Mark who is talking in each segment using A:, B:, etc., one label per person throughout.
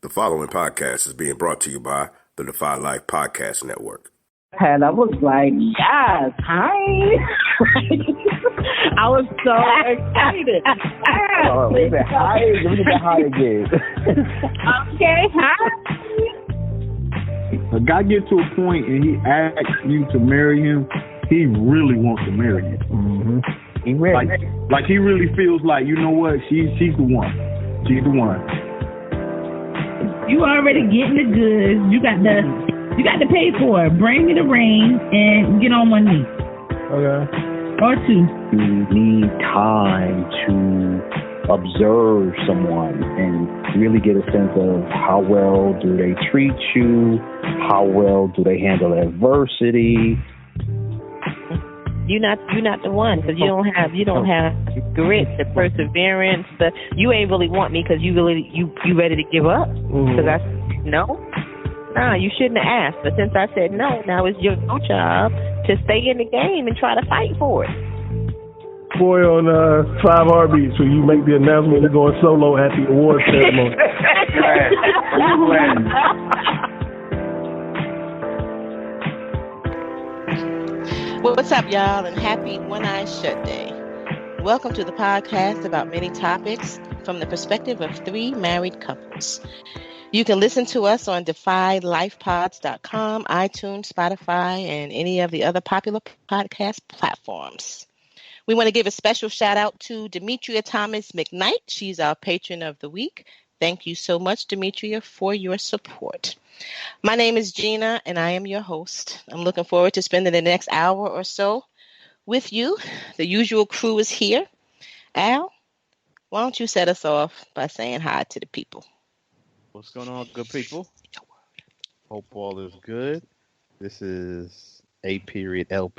A: The following podcast is being brought to you by the Defy Life Podcast Network.
B: And I was like, yes, hi. I was so excited.
C: Oh, we said hi. Let me get that hi again.
B: Okay, hi.
D: A guy gets to a point and he asks you to marry him, he really wants to marry you.
C: Mm-hmm. He ready.
D: Like he really feels like, you know what, she's the one. She's the one.
E: You already getting the goods. You got to pay for it. Bring me the ring and get on one knee.
C: Okay.
E: Or two.
C: You need time to observe someone and really get a sense of how well do they treat you, how well do they handle adversity.
F: You're not the one because you don't have grit, the perseverance. You ain't really want me because you ready to give up. Because I said no. Nah, you shouldn't have asked. But since I said no, now it's your job to stay in the game and try to fight for it.
G: Boy, on 5 Heartbeats, where you make the announcement you're going solo at the awards ceremony.
F: What's up, y'all, and happy One-Eye Shut Day. Welcome to the podcast about many topics from the perspective of 3 married couples. You can listen to us on defylifepods.com, iTunes, Spotify, and any of the other popular podcast platforms. We want to give a special shout out to Demetria Thomas McKnight. She's our patron of the week. Thank you so much, Demetria, for your support. My name is Gina, and I am your host. I'm looking forward to spending the next hour or so with you. The usual crew is here. Al, why don't you set us off by saying hi to the people?
H: What's going on, good people? Hope all is good. This is A.L.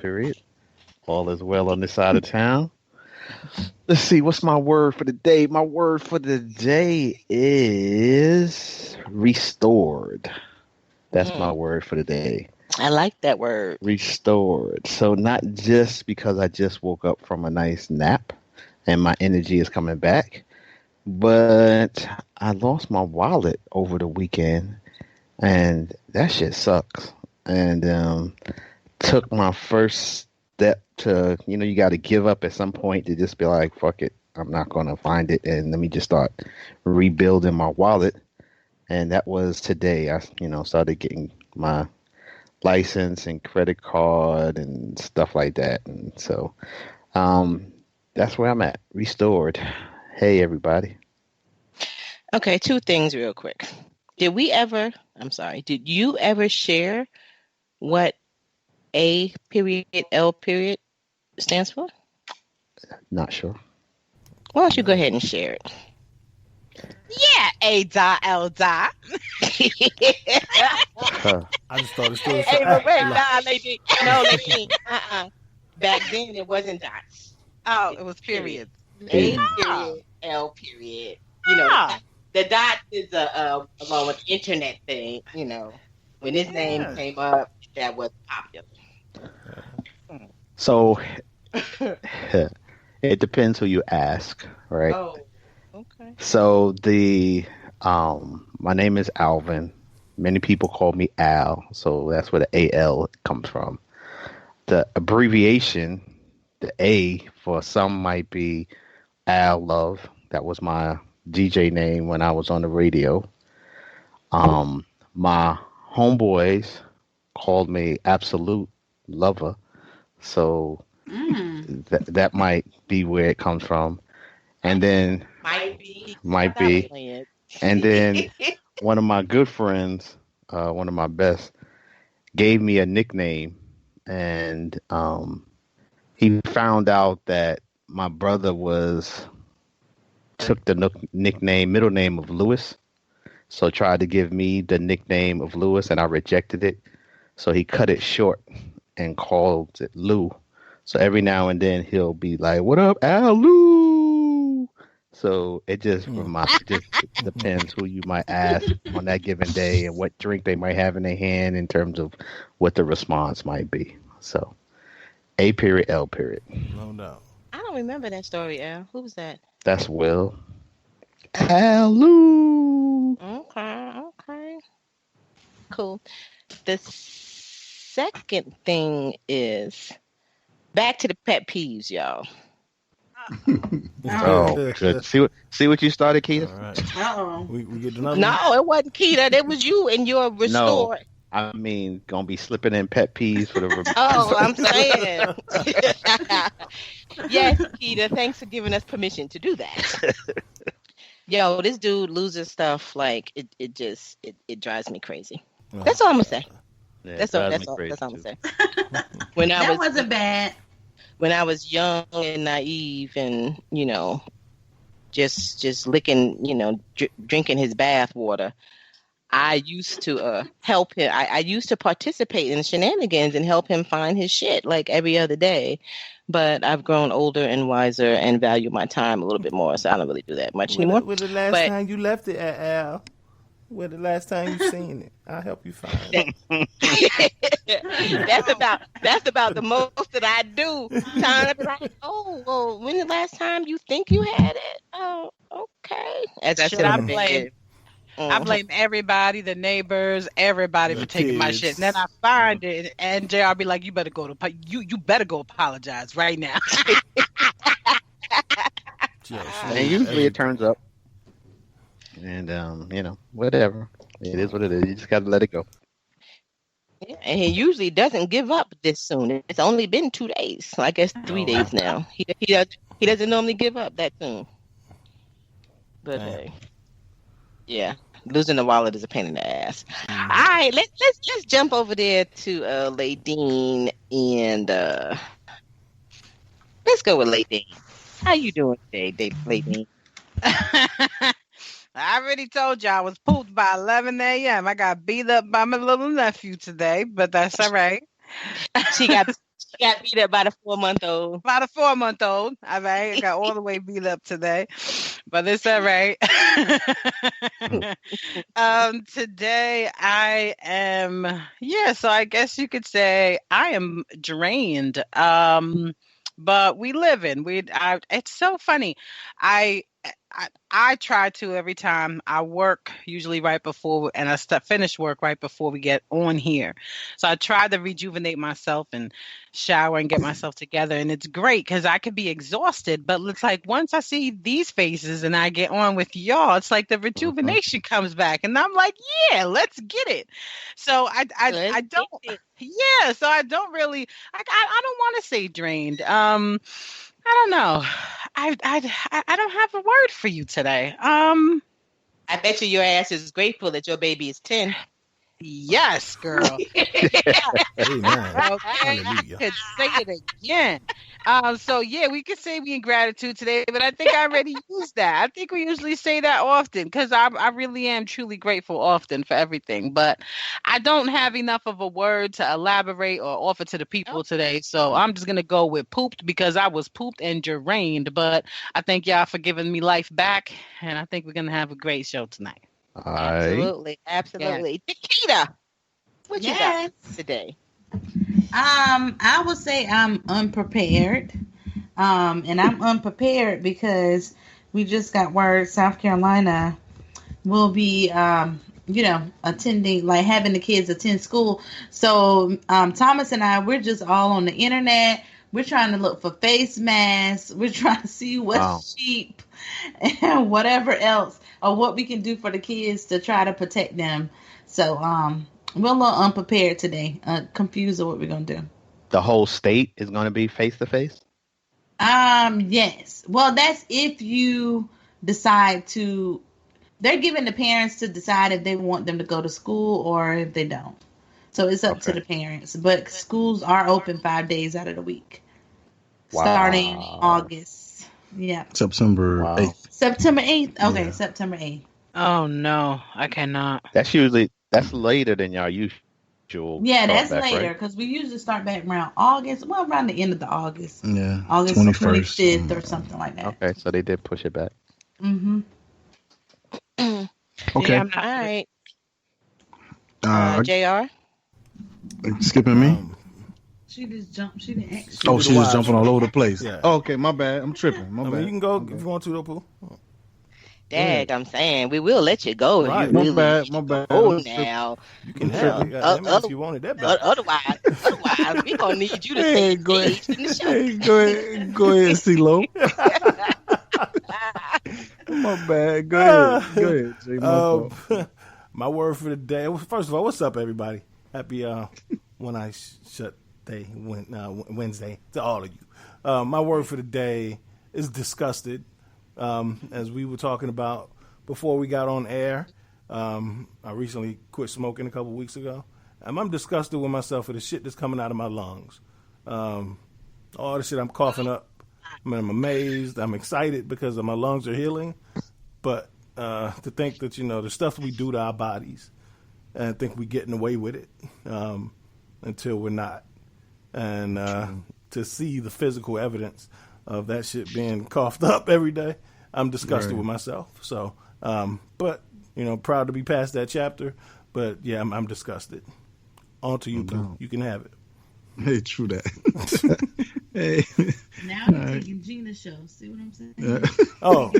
H: All is well on this side of town. Let's see, what's my word for the day? My word for the day is restored. That's my word for the day.
F: I like that word.
H: Restored. So not just because I just woke up from a nice nap and my energy is coming back, but I lost my wallet over the weekend and that shit sucks. And took my first step to, you got to give up at some point to just be like, fuck it, I'm not going to find it. And let me just start rebuilding my wallet. And that was today. I, started getting my license and credit card and stuff like that. And so that's where I'm at. Restored. Hey, everybody.
F: Okay, 2 things real quick. Did you ever share what A.L. stands for?
H: Not sure.
F: Why don't you go ahead and share it? Yeah, A.L.
I: I just thought it stood
F: lady. No, lady. Back then it wasn't dots.
I: Oh, it was periods.
F: A.L. The dot is along with internet thing. When his name came up, that was popular.
H: So it depends who you ask, right?
F: Oh, okay.
H: So my name is Alvin. Many people call me Al, so that's where the A.L. comes from. The abbreviation, the A for some might be Al Love. That was my DJ name when I was on the radio. My homeboys called me Absolute Lover, so that might be where it comes from. And then might be. And then one of my good friends, one of my best, gave me a nickname, and he found out that my brother took the middle name of Lewis, so tried to give me the nickname of Lewis, and I rejected it. So he cut it short and called it Lou. So every now and then he'll be like, "What up, Al Lou?" So it just depends who you might ask on that given day and what drink they might have in their hand in terms of what the response might be. So A.L.
I: No doubt.
F: I don't remember that story, Al. Who was that?
H: That's Will. Al Lou.
F: Okay. cool. The second thing is back to the pet peeves, y'all.
H: Oh, good. See what you started, Keita?
I: All right.
E: Uh-oh.
I: We get another one?
F: No, it wasn't Keita. That was you and your restore.
H: No, I mean, gonna be slipping in pet peeves for the.
F: Oh, I'm saying. Yes, Keita, thanks for giving us permission to do that. Yo, this dude loses stuff like it just drives me crazy. That's all I'm gonna say.
H: Yeah,
F: That's all I'm gonna say. That
E: wasn't bad.
F: When I was young and naive and, just licking, drinking his bath water, I used to help him. I used to participate in shenanigans and help him find his shit like every other day. But I've grown older and wiser and value my time a little bit more, so I don't really do that much anymore.
I: When the last time you left it at Al? When the last time you seen it? I'll help you find it.
F: That's about the most that I do. Time to be like, oh, well, when the last time you think you had it? Oh, okay. As I said,
J: I blame everybody, the neighbors, everybody for taking my shit. And then I find it, and JR be like, "You better go apologize right now."
H: And usually it turns up, and whatever. It is what it is. You just got to let it go.
F: Yeah, and he usually doesn't give up this soon. It's only been 2 days, so I guess 3 days now. He doesn't normally give up that soon. But yeah, losing the wallet is a pain in the ass. All right, let's jump over there to Ladine and let's go with Ladine. How you doing today, Ladine?
J: I already told you I was pooped by 11 a.m. I got beat up by my little nephew today, but that's all right.
F: She got beat up by the 4-month-old.
J: By the 4-month-old. All right. I got all the way beat up today, but it's all right. Today I am, so I guess you could say I am drained. But we live in. It's so funny. I try to every time I work, usually right before, and I finish work right before we get on here. So I try to rejuvenate myself and shower and get myself together. And it's great because I could be exhausted, but it's like once I see these faces and I get on with y'all, it's like the rejuvenation comes back. And I'm like, yeah, let's get it. So I don't, so I don't really, I don't want to say drained. I don't know. I don't have a word for you today.
F: I bet you your ass is grateful that your baby is 10.
J: Yes, girl.
I: Amen.
J: Okay, I could say it again. So yeah, we could say we in gratitude today, but I think I already used that. I think we usually say that often because I really am truly grateful often for everything, but I don't have enough of a word to elaborate or offer to the people today. So I'm just gonna go with pooped because I was pooped and drained. But I thank y'all for giving me life back, and I think we're gonna have a great show tonight.
F: Absolutely. Nikita, what you got today?
E: I would say I'm unprepared. And I'm unprepared because we just got word South Carolina will be, attending, like having the kids attend school. So Thomas and I, we're just all on the internet. We're trying to look for face masks. We're trying to see what's cheap and whatever else or what we can do for the kids to try to protect them. So we're a little unprepared today, confused of what we're going to do.
H: The whole state is going to be face-to-face?
E: Yes. Well, that's if you decide to, they're giving the parents to decide if they want them to go to school or if they don't. So it's up to the parents. But schools are open 5 days out of the week. Wow. Starting August. Yeah.
D: September 8th.
E: September 8th? Okay, yeah. September 8th.
J: Oh, no. I cannot.
H: That's later than y'all usual.
E: Yeah, that's later because we usually start back around August. Well, around the end of the August.
D: Yeah.
E: August 25th or something like that.
H: Okay, so they did push it back.
E: Mm-hmm.
D: Okay.
F: Yeah, all right. JR?
D: Skipping me?
E: She just jumped. She didn't actually.
D: Oh, she was jumping all over the place.
I: Yeah.
D: Oh, okay, my bad. I'm tripping. My bad.
I: You can go if you want to, though, Pooh.
F: Dag, I'm saying we will let you go if
I: Right.
F: you
D: My
F: really
D: bad. My bad.
F: go now.
I: You can
F: You
I: have
F: know,
I: it. Goddamn it, if you wanted that back.
F: otherwise, we gonna need you to stay
D: Hey, go ahead.
F: engaged in the show.
D: Hey, go ahead, CeeLo. My bad. Go ahead, Jay. My fault.
I: My word for the day. First of all, what's up, everybody? Happy When I Shut Day, Wednesday to all of you. My word for the day is disgusted. As we were talking about before we got on air, I recently quit smoking a couple weeks ago. I'm disgusted with myself for the shit that's coming out of my lungs. All the shit I'm coughing up. I mean, I'm amazed. I'm excited because my lungs are healing. But to think that, the stuff we do to our bodies, and I think we're getting away with it until we're not. And to see the physical evidence of that shit being coughed up every day, I'm disgusted with myself. So, but, proud to be past that chapter. But, yeah, I'm disgusted. On to you, Pooh. You can have it.
D: Hey, true that. Hey.
E: Now you're taking Gina's show. See what I'm saying?
I: Oh,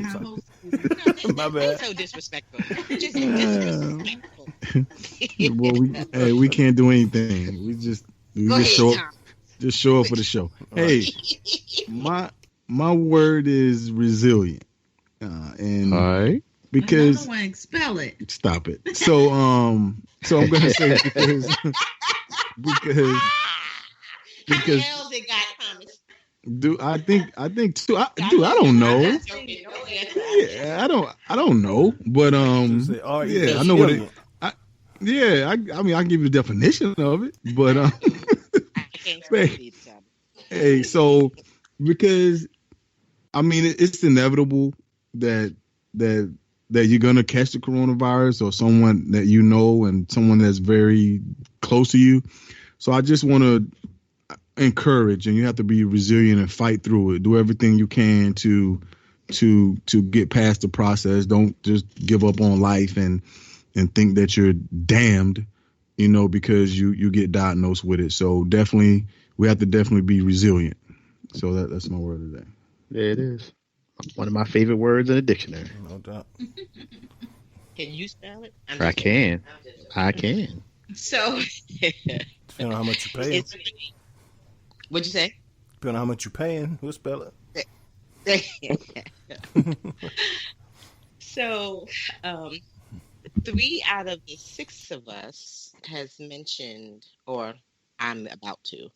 F: my bad. So disrespectful. Just disrespectful.
D: Well, we can't do anything. We just show up for the show. Hey, my word is resilient, and
H: all right.
D: Because
E: I don't spell it.
D: Stop it. So I'm gonna say because
F: how the hell it got Thomas?
D: I think too. I don't know. Yeah, I don't know. But yeah, I know what it. I mean, I can give you the definition of it, but I can't hey, so because I mean, it's inevitable that you're gonna catch the coronavirus or someone that you know and someone that's very close to you. So I just want to encourage, and you have to be resilient and fight through it. Do everything you can to get past the process. Don't just give up on life and think that you're damned, because you get diagnosed with it. So definitely, we have to definitely be resilient. So that's my word today.
H: There it is. One of my favorite words in the dictionary.
I: No doubt.
F: Can you spell it?
H: I can.
F: So,
I: depending on how much you're paying.
F: What'd you say?
I: Depending on how much you're paying, we'll spell
F: it. So, 3 out of the 6 of us has mentioned, or I'm about to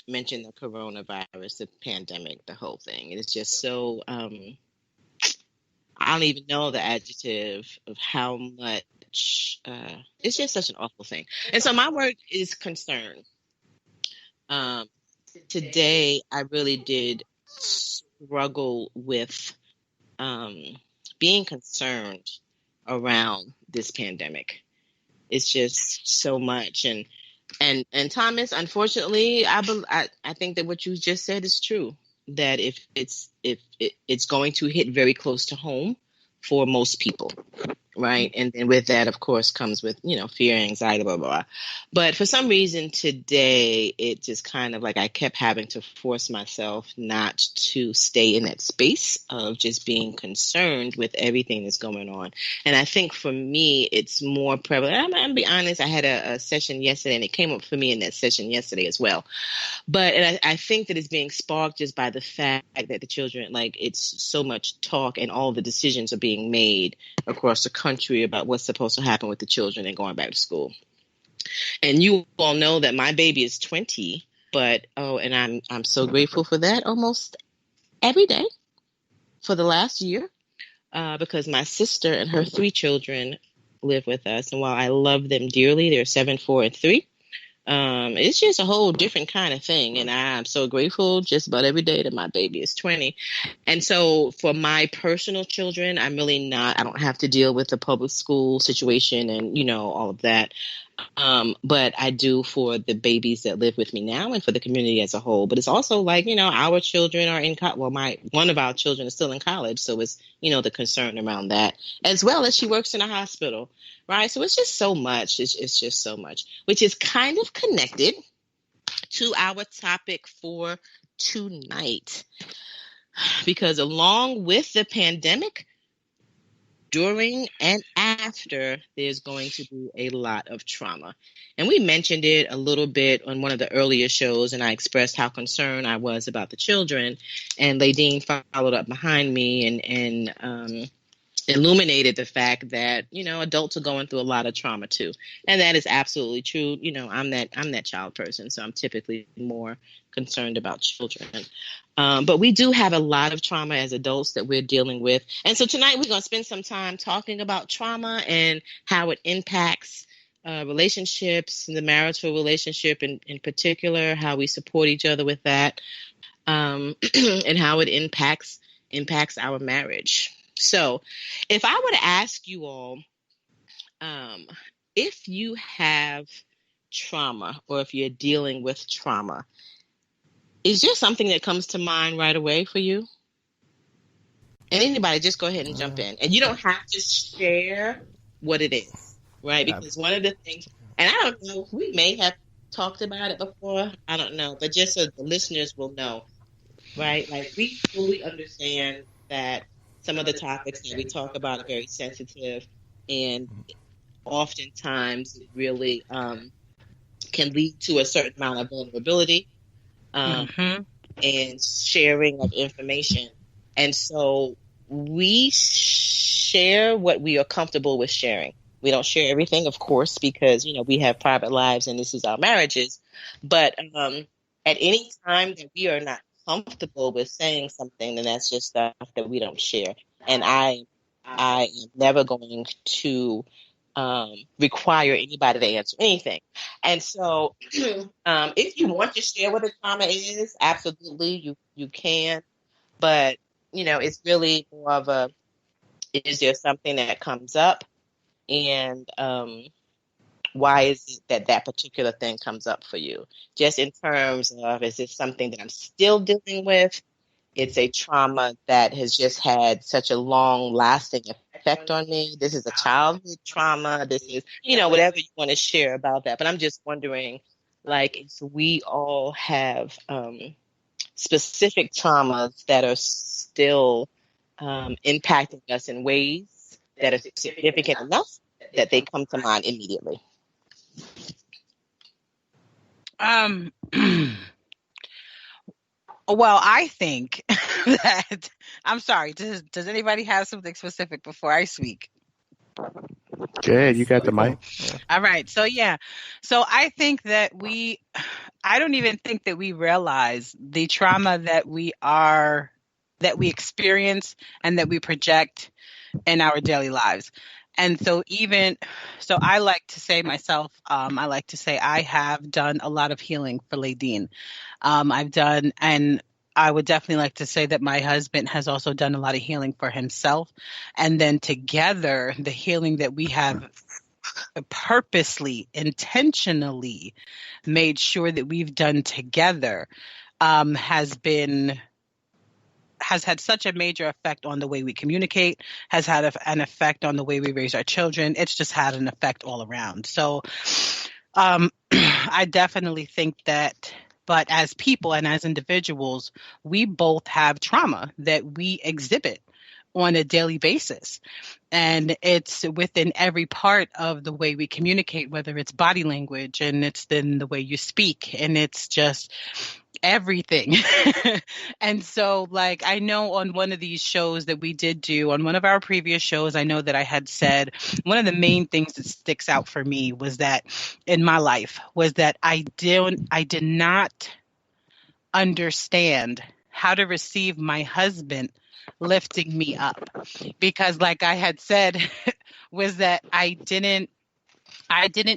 F: mention the coronavirus, the pandemic, the whole thing. It's just so, I don't even know the adjective of how much, it's just such an awful thing. And so my word is concern. Today, I really did struggle with being concerned around this pandemic. It's just so much, and Thomas, unfortunately, I think that what you just said is true. That if it's going to hit very close to home for most people. Right. And then with that, of course, comes with, fear, anxiety, blah, blah, blah. But for some reason today, it just kind of like I kept having to force myself not to stay in that space of just being concerned with everything that's going on. And I think for me, it's more prevalent. I'm going to be honest. I had a session yesterday and it came up for me in that session yesterday as well. But I think that it's being sparked just by the fact that the children, like it's so much talk and all the decisions are being made across the country about what's supposed to happen with the children and going back to school. And you all know that my baby is 20, but and I'm so grateful for that almost every day for the last year because my sister and her 3 children live with us. And while I love them dearly, they're 7, 4, and 3. It's just a whole different kind of thing. And I'm so grateful just about every day that my baby is 20. And so for my personal children, I don't have to deal with the public school situation and, all of that. But I do for the babies that live with me now and for the community as a whole. But it's also like, our children are in college. Well, one of our children is still in college. So it's, the concern around that, as well as she works in a hospital. Right. So it's just so much. It's just so much, which is kind of connected to our topic for tonight. because along with the pandemic, during and after, there's going to be a lot of trauma. And we mentioned it a little bit on one of the earlier shows, and I expressed how concerned I was about the children. And Ladine followed up behind me and illuminated the fact that, adults are going through a lot of trauma too. And that is absolutely true. I'm that child person, so I'm typically more concerned about children. But we do have a lot of trauma as adults that we're dealing with. And so tonight we're going to spend some time talking about trauma and how it impacts relationships, the marital relationship in particular, how we support each other with that, and how it impacts our marriage. So if I were to ask you all, if you have trauma or if you're dealing with trauma, is there something that comes to mind right away for you? And anybody, just go ahead and jump in. And you don't have to share what it is, right? Because one of the things, and I don't know, we may have talked about it before, I don't know, but just so the listeners will know, right? Like, we fully understand that some of the topics that we talk about are very sensitive, and oftentimes it really can lead to a certain amount of vulnerability and sharing of information. And so we share what we are comfortable with sharing. We don't share everything, of course, because, we have private lives and this is our marriages. But at any time that we are not comfortable with saying something, then that's just stuff that we don't share. And I am never going to require anybody to answer anything. And so if you want to share what a trauma is, absolutely, you can. But, it's really more of a, is there something that comes up? And why is it that particular thing comes up for you? Just in terms of, is it something that I'm still dealing with? It's a trauma that has just had such a long-lasting effect on me. This is a childhood trauma. This is, whatever you want to share about that. But I'm just wondering, like, if we all have specific traumas that are still impacting us in ways that are significant enough that they come to mind immediately.
J: Well, I think that, I'm sorry, does anybody have something specific before I speak?
H: Yeah, you got the mic.
J: All right. So I think that I don't even think that we realize the trauma that we experience and that we project in our daily lives. And so I like to say myself, I like to say I have done a lot of healing for Ladine. And I would definitely like to say that my husband has also done a lot of healing for himself. And then together, the healing that we have purposely, intentionally made sure that we've done together has had such a major effect on the way we communicate, has had an effect on the way we raise our children. It's just had an effect all around. So I definitely think that, but as people and as individuals, we both have trauma that we exhibit on a daily basis. And it's within every part of the way we communicate, whether it's body language and it's in the way you speak, and it's just everything. And so, like, I know on one of these shows that we did do, on one of our previous shows, I know that I had said one of the main things that sticks out for me was that in my life was that I did not understand how to receive my husband lifting me up, because like I had said was that I didn't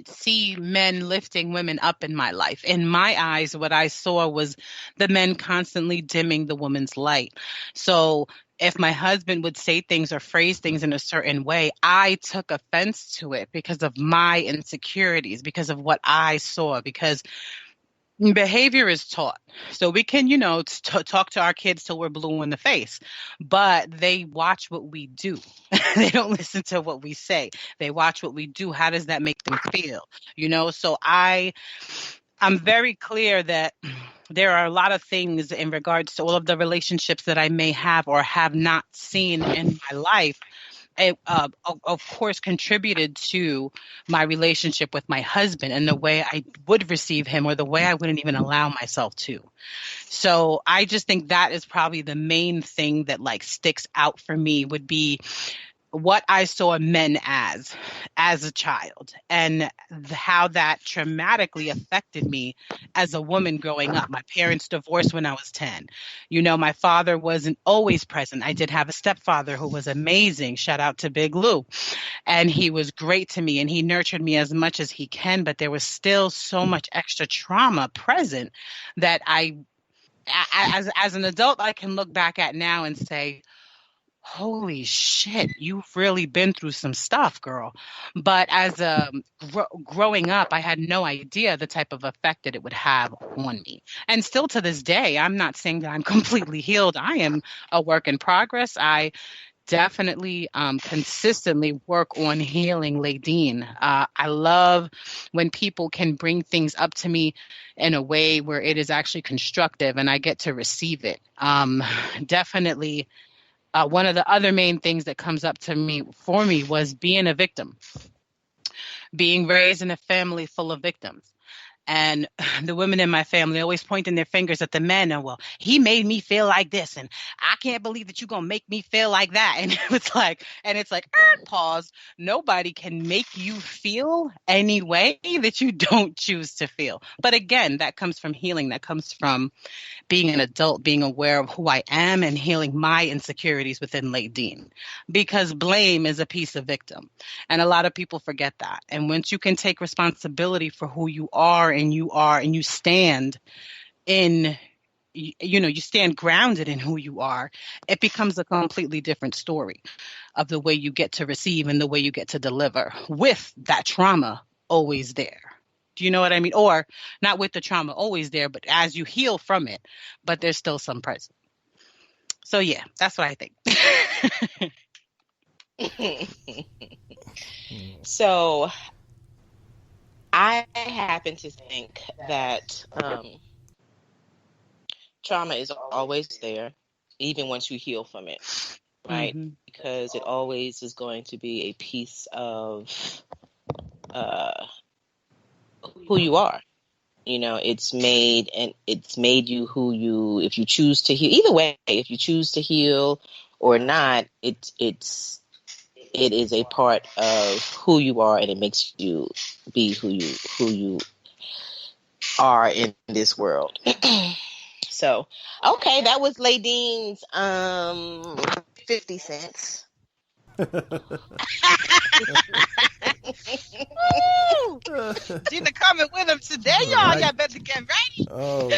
J: see men lifting women up in my life. In my eyes, what I saw was the men constantly dimming the woman's light. So if my husband would say things or phrase things in a certain way, I took offense to it because of my insecurities, because of what I saw, because behavior is taught. So we can, talk to our kids till we're blue in the face, but they watch what we do. They don't listen to what we say. They watch what we do. How does that make them feel? So I'm very clear that there are a lot of things in regards to all of the relationships that I may have or have not seen in my life. It, of course, contributed to my relationship with my husband and the way I would receive him or the way I wouldn't even allow myself to. So I just think that is probably the main thing that like sticks out for me would be what I saw men as a child and how that traumatically affected me as a woman growing up. My parents divorced when I was 10. You know, my father wasn't always present. I did have a stepfather who was amazing. Shout out to Big Lou. And he was great to me and he nurtured me as much as he can, but there was still so much extra trauma present that as an adult, I can look back at now and say, holy shit, you've really been through some stuff, girl. But as growing up, I had no idea the type of effect that it would have on me. And still to this day, I'm not saying that I'm completely healed. I am a work in progress. I definitely consistently work on healing, Ladine. I love when people can bring things up to me in a way where it is actually constructive and I get to receive it. Definitely. One of the other main things that comes up for me was being a victim, being raised in a family full of victims. And the women in my family always pointing their fingers at the men and, well, he made me feel like this. And I can't believe that you're going to make me feel like that. And it's like, pause. Nobody can make you feel any way that you don't choose to feel. But again, that comes from healing. That comes from being an adult, being aware of who I am and healing my insecurities within Ladine. Because blame is a piece of victim. And a lot of people forget that. And once you can take responsibility for who you are and you stand in, you stand grounded in who you are, it becomes a completely different story of the way you get to receive and the way you get to deliver with that trauma always there. Do you know what I mean? Or not with the trauma always there, but as you heal from it, but there's still some present. So yeah, that's what I
F: think. So I happen to think that trauma is always there, even once you heal from it, right? Mm-hmm. Because it always is going to be a piece of who you are. You know, it's made you who you, if you choose to heal, either way, if you choose to heal or not, it is a part of who you are, and it makes you be who you are in this world. So, okay, that was Ladine's 50 cents.
J: Gina coming with him today, y'all. Y'all better get ready.
I: Oh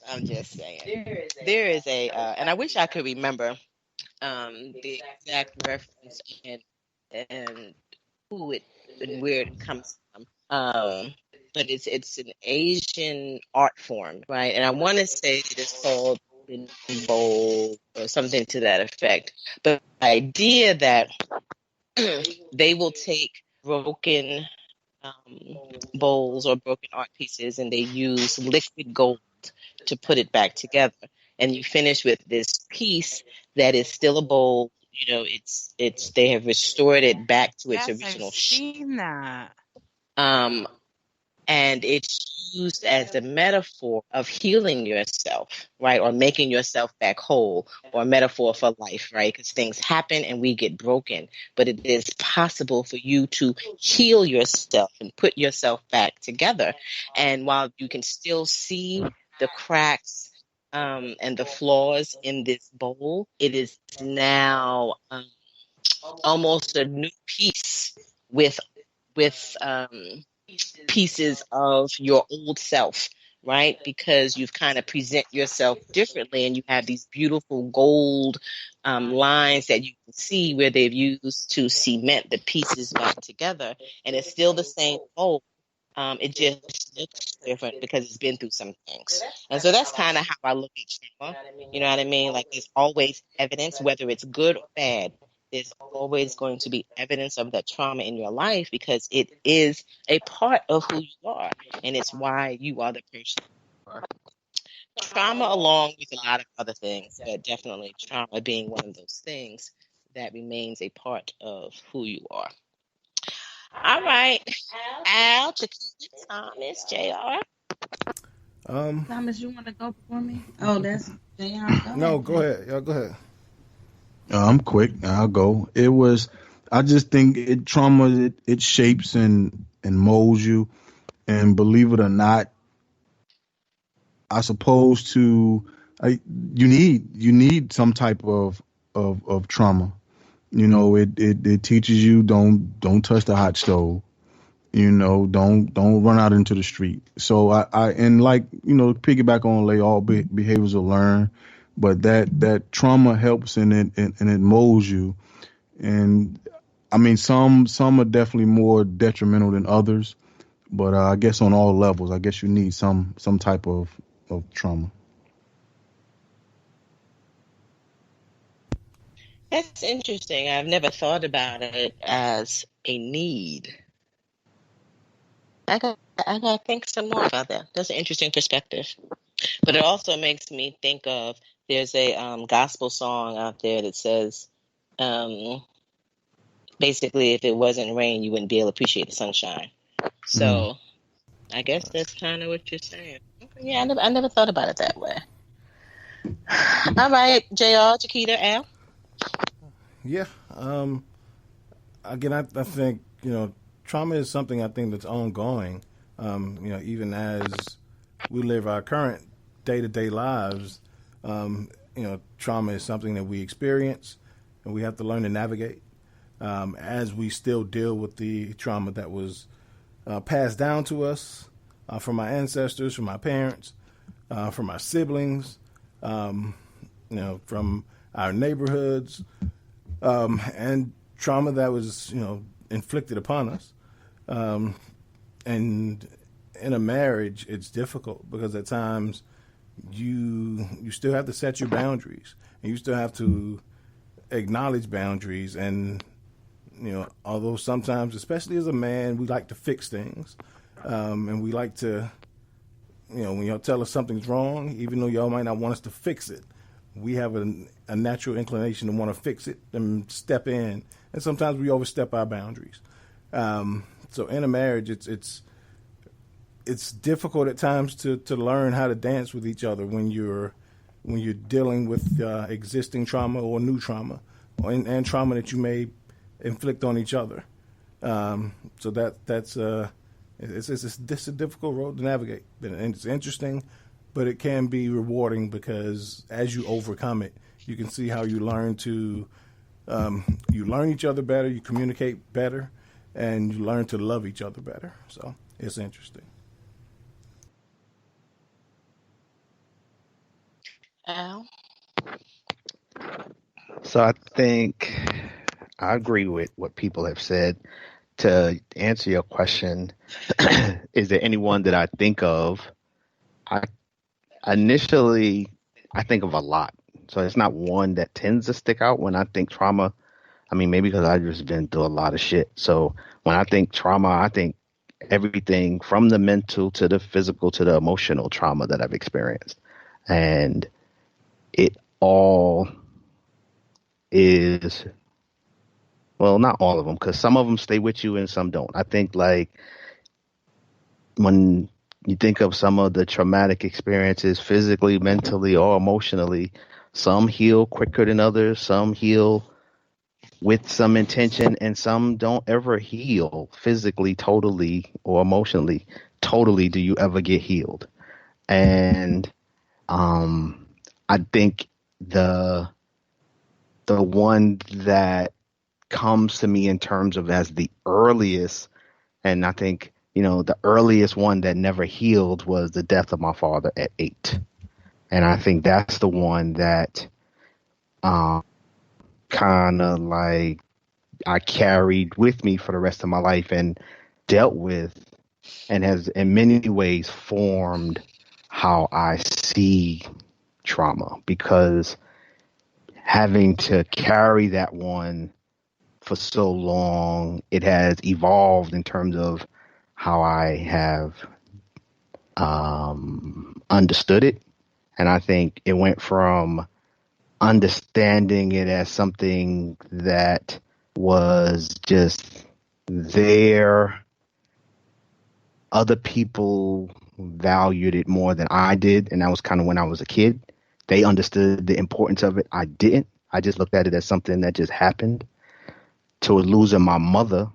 F: I'm just saying. There is a and I wish I could remember the exact reference and who it and where it comes from. But it's an Asian art form, right? And I want to say that it's called bowl or something to that effect. But the idea that they will take broken bowls or broken art pieces and they use liquid gold to put it back together, and you finish with this piece that is still a bowl. You know, it's they have restored it back to its original shape.
J: I've seen that.
F: And it's used as a metaphor of healing yourself, right? Or making yourself back whole, or a metaphor for life, right? Because things happen and we get broken, but it is possible for you to heal yourself and put yourself back together. And while you can still see the cracks and the flaws in this bowl, it is now almost a new piece with pieces of your old self, right? Because you've kind of present yourself differently, and you have these beautiful gold lines that you can see where they've used to cement the pieces back together, and it's still the same bowl. It just looks different because it's been through some things. And so that's kind of how I look at trauma. You know what I mean? Like, there's always evidence, whether it's good or bad, there's always going to be evidence of that trauma in your life because it is a part of who you are, and it's why you are the person you are. Trauma, along with a lot of other things, but definitely trauma being one of those things that remains a part of who you are. All right, Al, Chiquita, Thomas, JR.
E: Thomas, you want to go before me? Oh, that's JR.
I: No, go ahead. Y'all go ahead.
D: I'm quick. I'll go. I just think trauma, it shapes and molds you. And believe it or not, I suppose you need some type of trauma. It teaches you don't touch the hot stove. Don't run out into the street. So I and like, piggyback on all behaviors are learned, but that trauma helps and it molds you. And I mean, some are definitely more detrimental than others, but I guess on all levels, I guess you need some type of trauma.
F: That's interesting. I've never thought about it as a need. I got to think some more about that. That's an interesting perspective. But it also makes me think of, there's a gospel song out there that says, basically, if it wasn't rain, you wouldn't be able to appreciate the sunshine. So I guess that's kind of what you're saying. Yeah, I never thought about it that way. All right, JR, Chiquita, Al.
I: Yeah. Again, I think, trauma is something I think that's ongoing. Even as we live our current day-to-day lives, trauma is something that we experience and we have to learn to navigate as we still deal with the trauma that was passed down to us from our ancestors, from our parents, from our siblings, from our neighborhoods, and trauma that was, inflicted upon us. And in a marriage, it's difficult because at times you still have to set your boundaries, and you still have to acknowledge boundaries. And, although sometimes, especially as a man, we like to fix things, and we like to, when y'all tell us something's wrong, even though y'all might not want us to fix it, we have a natural inclination to want to fix it and step in. And sometimes we overstep our boundaries. So in a marriage, it's difficult at times to learn how to dance with each other when you're dealing with existing trauma or new trauma, and trauma that you may inflict on each other. So that's it's a difficult road to navigate, and it's interesting, but it can be rewarding because as you overcome it, you can see how you learn to you learn each other better, you communicate better, and you learn to love each other better. So it's interesting.
F: Al?
H: So I think I agree with what people have said. To answer your question, is there anyone that I think of? Initially, I think of a lot. So it's not one that tends to stick out when I think trauma. I mean, maybe because I've just been through a lot of shit. So when I think trauma, I think everything from the mental to the physical to the emotional trauma that I've experienced. And it all is, well, not all of them, because some of them stay with you and some don't. I think like when you think of some of the traumatic experiences physically, mentally, or emotionally, some heal quicker than others, some heal with some intention, and some don't ever heal physically, totally, or emotionally. Totally, do you ever get healed? And I think the one that comes to me in terms of as the earliest, and I think, the earliest one that never healed was the death of my father at 8. And I think that's the one that kind of like I carried with me for the rest of my life and dealt with, and has in many ways formed how I see trauma, because having to carry that one for so long, it has evolved in terms of how I have understood it. And I think it went from understanding it as something that was just there. Other people valued it more than I did. And that was kind of when I was a kid. They understood the importance of it. I didn't. I just looked at it as something that just happened. To losing my mother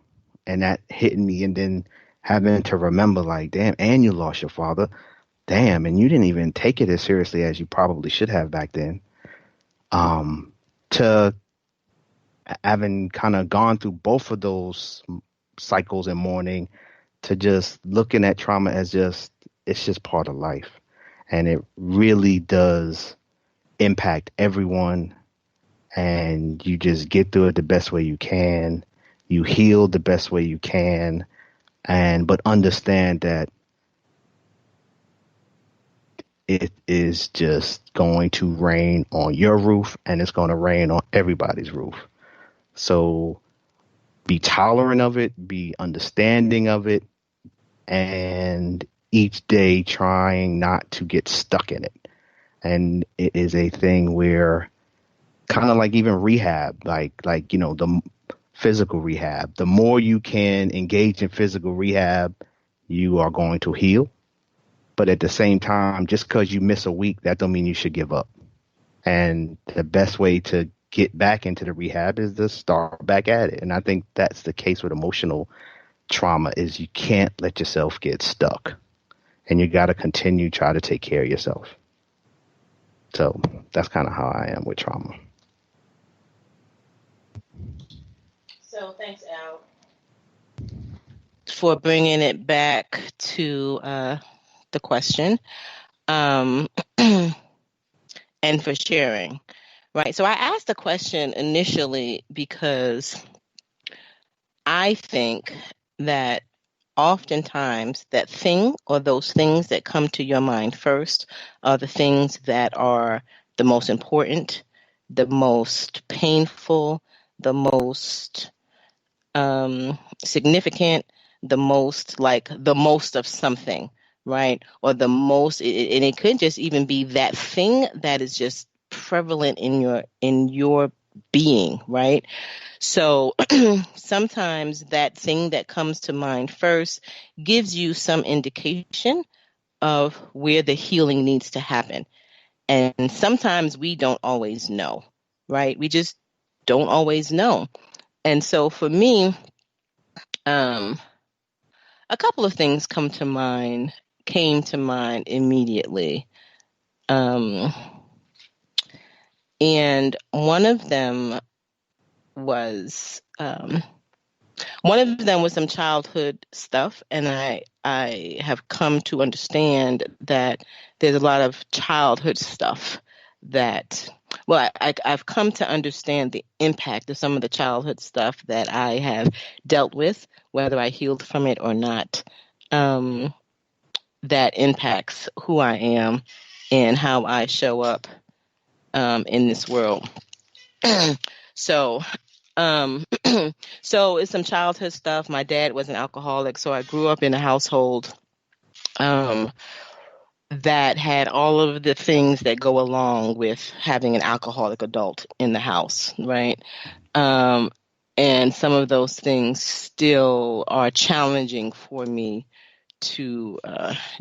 H: and that hitting me, and then having to remember, like, damn, and you lost your father. Damn, and you didn't even take it as seriously as you probably should have back then. To having kind of gone through both of those cycles and mourning, to just looking at trauma as just, it's just part of life. And it really does impact everyone. And you just get through it the best way you can. You heal the best way you can. But understand that it is just going to rain on your roof, and it's going to rain on everybody's roof. So be tolerant of it, be understanding of it, and each day trying not to get stuck in it. And it is a thing where, kind of like even rehab, like the physical rehab, the more you can engage in physical rehab, you are going to heal. But at the same time, just because you miss a week, that don't mean you should give up. And the best way to get back into the rehab is to start back at it. And I think that's the case with emotional trauma, is you can't let yourself get stuck. And you got to continue try to take care of yourself. So that's kind of how I am with trauma.
F: So thanks, Al, for bringing it back to the question, and for sharing. Right. So I asked the question initially because I think that oftentimes that thing or those things that come to your mind first are the things that are the most important, the most painful, the most significant, the most of something, right? Or the most, and it could just even be that thing that is just prevalent in your being, right? So sometimes that thing that comes to mind first gives you some indication of where the healing needs to happen. And sometimes we don't always know, right? We just don't always know. And so for me, a couple of things came to mind immediately. And one of them was some childhood stuff, and I have come to understand that there's a lot of childhood stuff that, well, I've come to understand the impact of some of the childhood stuff that I have dealt with, whether I healed from it or not, that impacts who I am and how I show up in this world. So it's some childhood stuff. My dad was an alcoholic, so I grew up in a household that had all of the things that go along with having an alcoholic adult in the house, right? And some of those things still are challenging for me to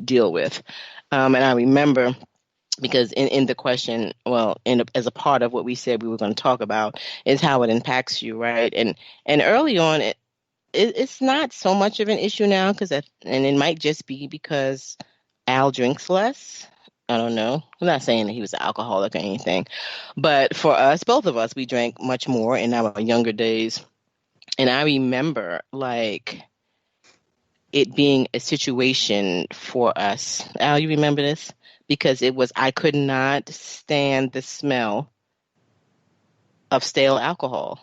F: deal with. And I remember, because in the question, well, as a part of what we said we were going to talk about, is how it impacts you, right? And early on, it's not so much of an issue now, and it might just be because Al drinks less. I don't know. I'm not saying that he was an alcoholic or anything, but for us, both of us, we drank much more in our younger days. And I remember, like, it being a situation for us. Al, you remember this? Because I could not stand the smell of stale alcohol.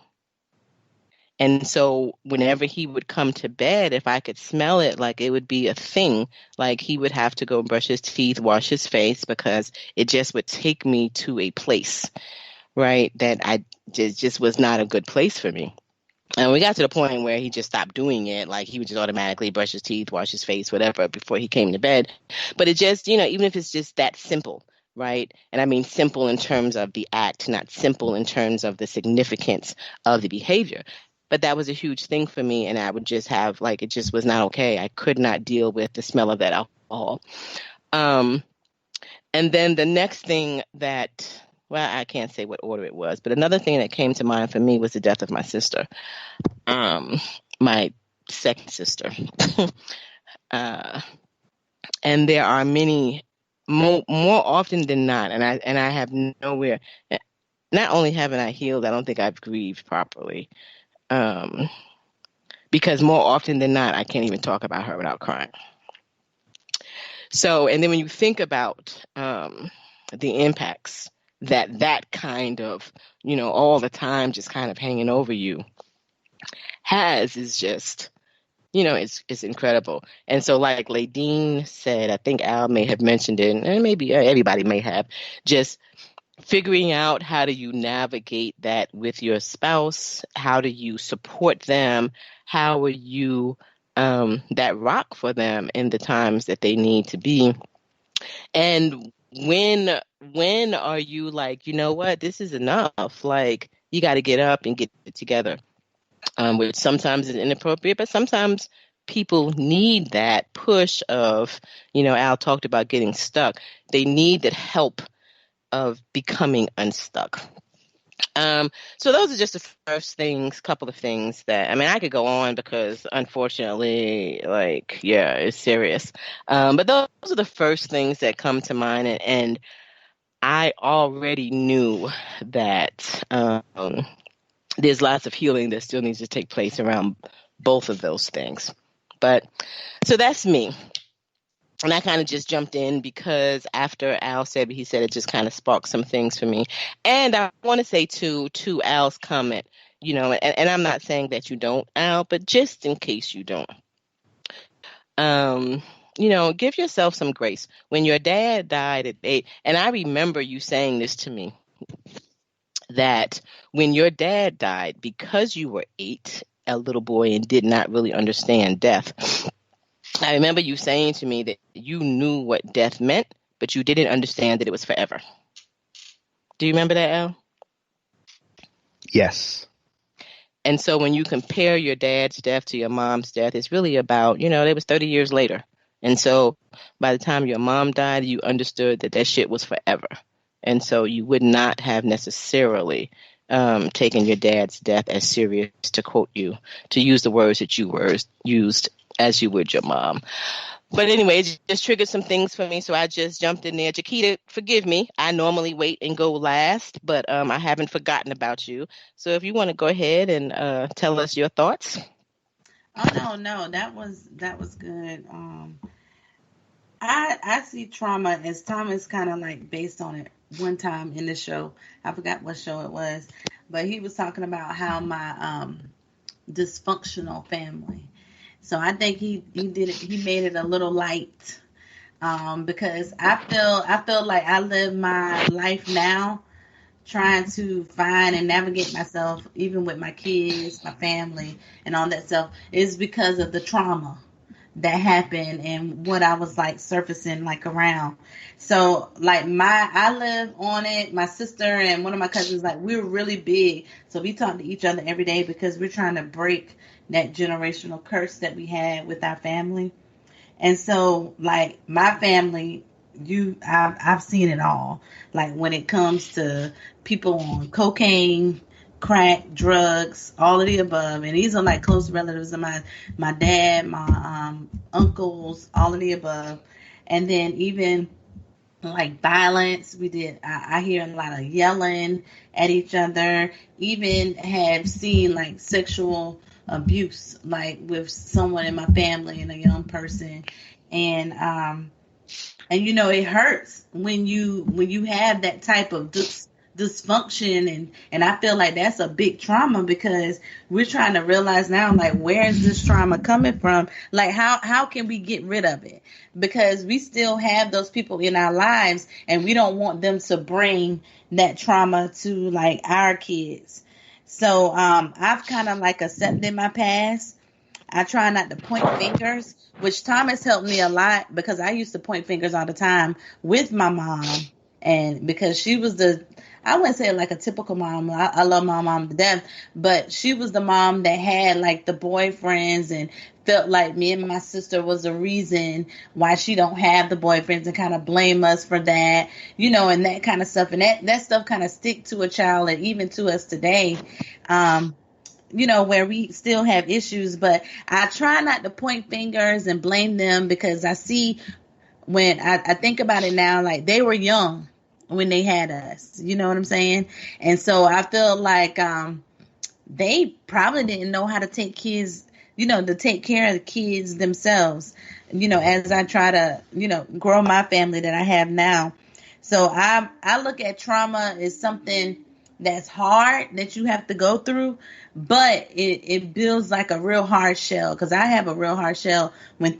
F: And so whenever he would come to bed, if I could smell it, like, it would be a thing. Like, he would have to go brush his teeth, wash his face, because it just would take me to a place, right, that just was not a good place for me. And we got to the point where he just stopped doing it. Like, he would just automatically brush his teeth, wash his face, whatever, before he came to bed. But it just, even if it's just that simple, right? And I mean simple in terms of the act, not simple in terms of the significance of the behavior. But that was a huge thing for me. And I would just have, like, it just was not okay. I could not deal with the smell of that alcohol. And then the next thing that, well, I can't say what order it was, but another thing that came to mind for me was the death of my sister, my second sister. And there are many, more often than not, and I have nowhere. Not only haven't I healed, I don't think I've grieved properly, because more often than not, I can't even talk about her without crying. So, and then when you think about the impacts that kind of, all the time just kind of hanging over you has, is just, it's incredible. And so, like Ladine said, I think Al may have mentioned it, and maybe everybody may have, just figuring out how do you navigate that with your spouse, how do you support them, how are you that rock for them in the times that they need to be, and when are you like, you know what, this is enough, like, you got to get up and get it together, which sometimes is inappropriate, but sometimes people need that push of, Al talked about getting stuck. They need that help of becoming unstuck. So those are just the first things, couple of things that, I mean, I could go on because unfortunately, like, yeah, it's serious. But those are the first things that come to mind. And I already knew that there's lots of healing that still needs to take place around both of those things. But so that's me. And I kind of just jumped in because after Al said what he said, it just kind of sparked some things for me. And I want to say to Al's comment, and I'm not saying that you don't, Al, but just in case you don't, give yourself some grace. When your dad died at 8, and I remember you saying this to me, that when your dad died, because you were 8, a little boy, and did not really understand death, I remember you saying to me that you knew what death meant, but you didn't understand that it was forever. Do you remember that, Al?
H: Yes.
F: And so when you compare your dad's death to your mom's death, it's really about, it was 30 years later. And so by the time your mom died, you understood that shit was forever. And so you would not have necessarily taken your dad's death as serious, to quote you, to use the words that you used, as you would your mom. But anyway, it just triggered some things for me, so I just jumped in there. Jaquita, forgive me. I normally wait and go last, but I haven't forgotten about you. So if you want to go ahead and tell us your thoughts.
E: Oh no, that was good. I see trauma as Thomas kind of like based on it one time in the show. I forgot what show it was, but he was talking about how my dysfunctional family. So I think he did it. He made it a little light, because I feel like I live my life now trying to find and navigate myself, even with my kids, my family, and all that stuff, is because of the trauma that happened and what I was like surfacing like around. So like I live on it. My sister and one of my cousins, like, we're really big. So we talk to each other every day because we're trying to break that generational curse that we had with our family. And so like my family, I've seen it all. Like when it comes to people on cocaine, crack, drugs, all of the above. And these are like close relatives of mine. My dad, my uncles, all of the above. And then even like violence, I hear a lot of yelling at each other. Even have seen like sexual abuse, like with someone in my family and a young person. And it hurts when you have that type of dysfunction, and I feel like that's a big trauma, because we're trying to realize now, like, where is this trauma coming from? Like, how can we get rid of it? Because we still have those people in our lives, and we don't want them to bring that trauma to like our kids. So I've kind of like accepted my past. I try not to point fingers, which Thomas helped me a lot because I used to point fingers all the time with my mom. And because she was I wouldn't say like a typical mom. I love my mom to death, but she was the mom that had like the boyfriends and felt like me and my sister was the reason why she don't have the boyfriends and kind of blame us for that, and that kind of stuff. And that stuff kind of stick to a child and even to us today. Where we still have issues, but I try not to point fingers and blame them because I see when I think about it now, like they were young when they had us, you know what I'm saying? And so I feel like they probably didn't know how to take kids, to take care of the kids themselves, as I try to, grow my family that I have now. So I look at trauma as something that's hard that you have to go through, but it builds like a real hard shell, because I have a real hard shell when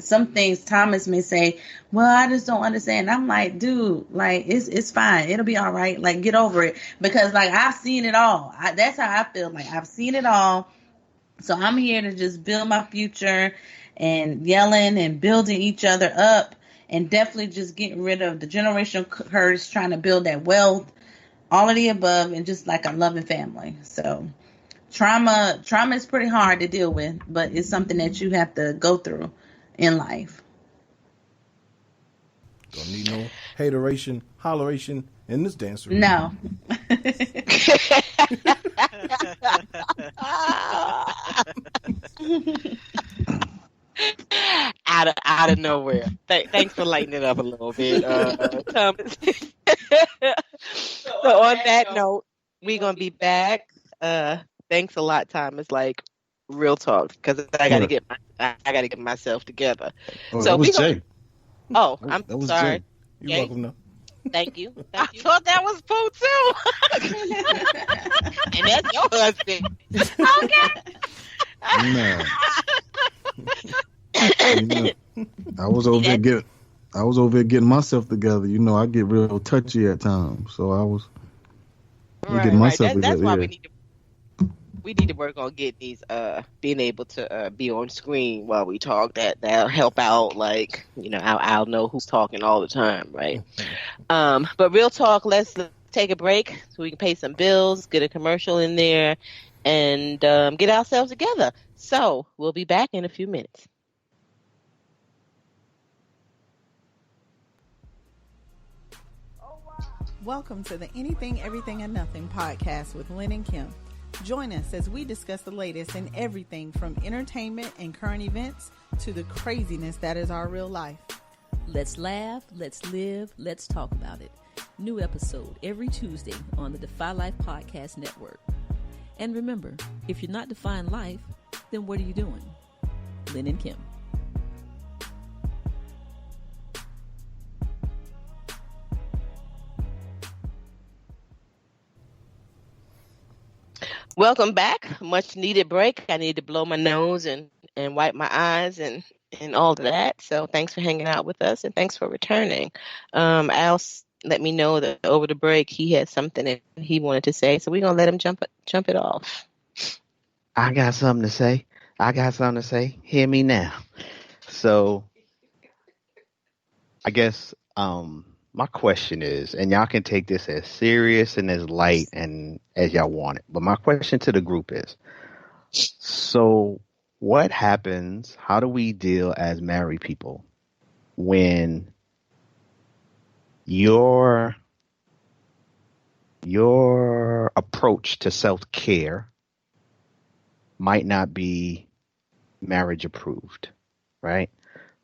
E: some things Thomas may say, well, I just don't understand. I'm like, dude, like it's fine, it'll be all right, like get over it, because like I've seen it all. That's how I feel, like I've seen it all. So I'm here to just build my future and yelling and building each other up, and definitely just getting rid of the generational curse, trying to build that wealth, all of the above, and just like a loving family. So trauma is pretty hard to deal with, but it's something that you have to go through in life.
I: Don't need no hateration, holleration in this dance room.
E: No.
F: out of nowhere. Thanks for lightening it up a little bit, Thomas. So on that note, we're gonna be back. Thanks a lot, Thomas. Like real talk, because I gotta get myself together.
D: Oh,
F: so
D: that was Jay.
F: Oh, I'm sorry.
D: Jay.
I: You're welcome. No.
F: Thank you.
J: I thought that was Pooh too.
F: And that's your husband.
D: Okay. I was over here getting myself together. I get real touchy at times, so I was getting myself together.
F: That's why we need to work on getting these being able to be on screen while we talk. That'll help out. Like I'll know who's talking all the time, right? But real talk. Let's take a break so we can pay some bills, get a commercial in there, and get ourselves together. So we'll be back in a few minutes.
K: Welcome to the Anything, Everything, and Nothing podcast with Lynn and Kim. Join us as we discuss the latest in everything from entertainment and current events to the craziness that is our real life.
L: Let's laugh, let's live, let's talk about it. New episode every Tuesday on the Defy Life Podcast Network. And remember, if you're not defying life, then what are you doing? Lynn and Kim.
F: Welcome back. Much needed break. I need to blow my nose and wipe my eyes and all of that. So thanks for hanging out with us and thanks for returning. Al let me know that over the break he had something that he wanted to say. So we're going to let him jump it off.
H: I got something to say. Hear me now. So I guess my question is, and y'all can take this as serious and as light and as y'all want it, but my question to the group is, so what happens, how do we deal as married people when your approach to self-care might not be marriage approved, right?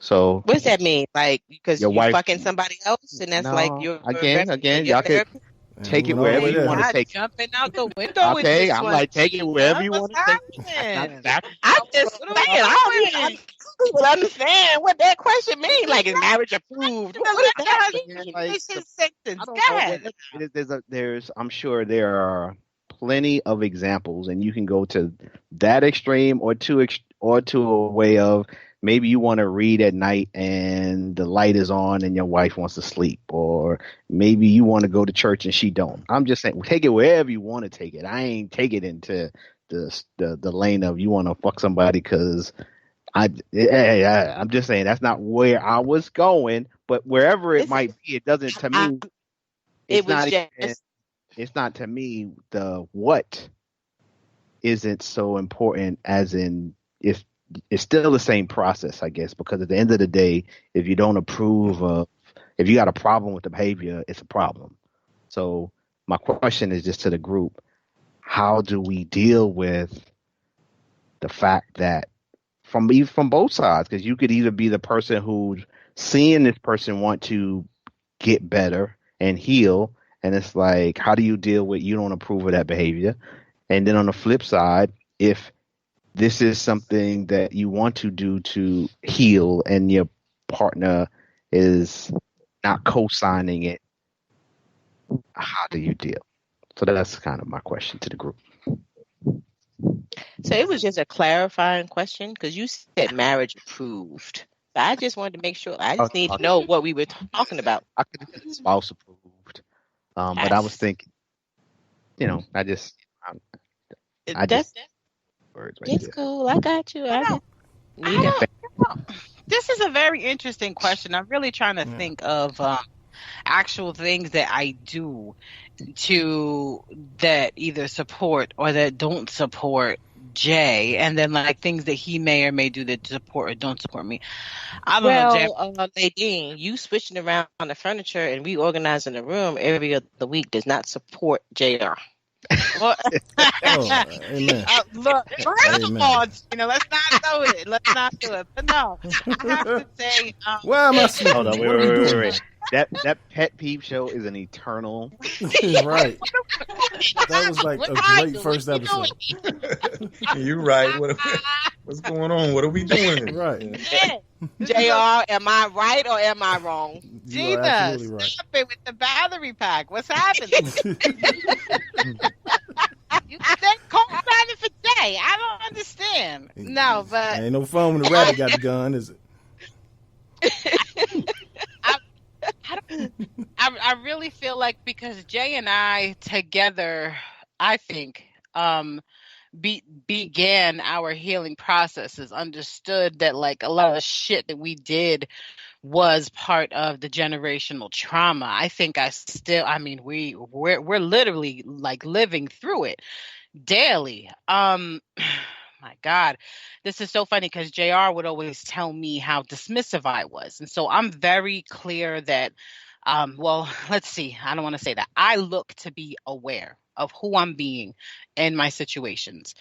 H: So
F: what does that mean? Like, because you're
H: wife,
F: fucking somebody else, and that's like your
H: again, y'all can take it wherever you want to take it.
J: Jumping out the window.
H: Okay, I'm like, take it wherever you want to take it.
F: I'm just saying, I don't understand what that question means. Like, is marriage approved? What does that mean?
J: It's his sentence. God.
H: I'm sure there are plenty of examples, and you can go to that extreme or to a way of maybe you want to read at night and the light is on and your wife wants to sleep, or maybe you want to go to church and she don't. I'm just saying, take it wherever you want to take it. I ain't take it into the lane of you want to fuck somebody because I'm just saying that's not where I was going. But wherever it might be, it doesn't to me. It's not to me the what isn't so important as in if it's still the same process, I guess, because at the end of the day, if you don't approve of, if you got a problem with the behavior, it's a problem. So my question is just to the group, how do we deal with the fact that from both sides, because you could either be the person who's seeing this person want to get better and heal, and it's like, how do you deal with you don't approve of that behavior? And then on the flip side, if this is something that you want to do to heal and your partner is not co-signing it, how do you deal? So that's kind of my question to the group.
F: So it was just a clarifying question because you said marriage approved. I just wanted to make sure. I just need to know what we were talking about.
H: I could have said spouse approved, but I was thinking, words right
F: it's
H: there.
F: cool. I got you.
J: This is a very interesting question. I'm really trying to think of actual things that I do that either support or that don't support Jay, and then like things that he may or may do that support or don't support me. I don't know, Jay.
F: Nadine, you switching around on the furniture and reorganizing the room every other week does not support JR.
J: Well,
I: amen.
J: Look, first of all, let's not do it. Let's not do it. But no, I have to say,
I: why am I sleeping?
H: Hold on, wait. That pet peeve show is an eternal.
I: Right. That was like a great first episode.
D: You're right. What's going on? What are we doing?
I: Right.
J: JR, am I right or am I wrong?
I: You are absolutely right.
J: Stop it with the battery pack. What's happening? You said co-signing for Jay. I don't understand. No, but
I: ain't no fun when the rabbit got the gun, is it?
J: I really feel like because Jay and I together, I think, began our healing processes, understood that like a lot of the shit that we did was part of the generational trauma. I think we're literally like living through it daily. My God, this is so funny because JR would always tell me how dismissive I was. And so I'm very clear that, let's see. I don't want to say that. I look to be aware of who I'm being in my situations,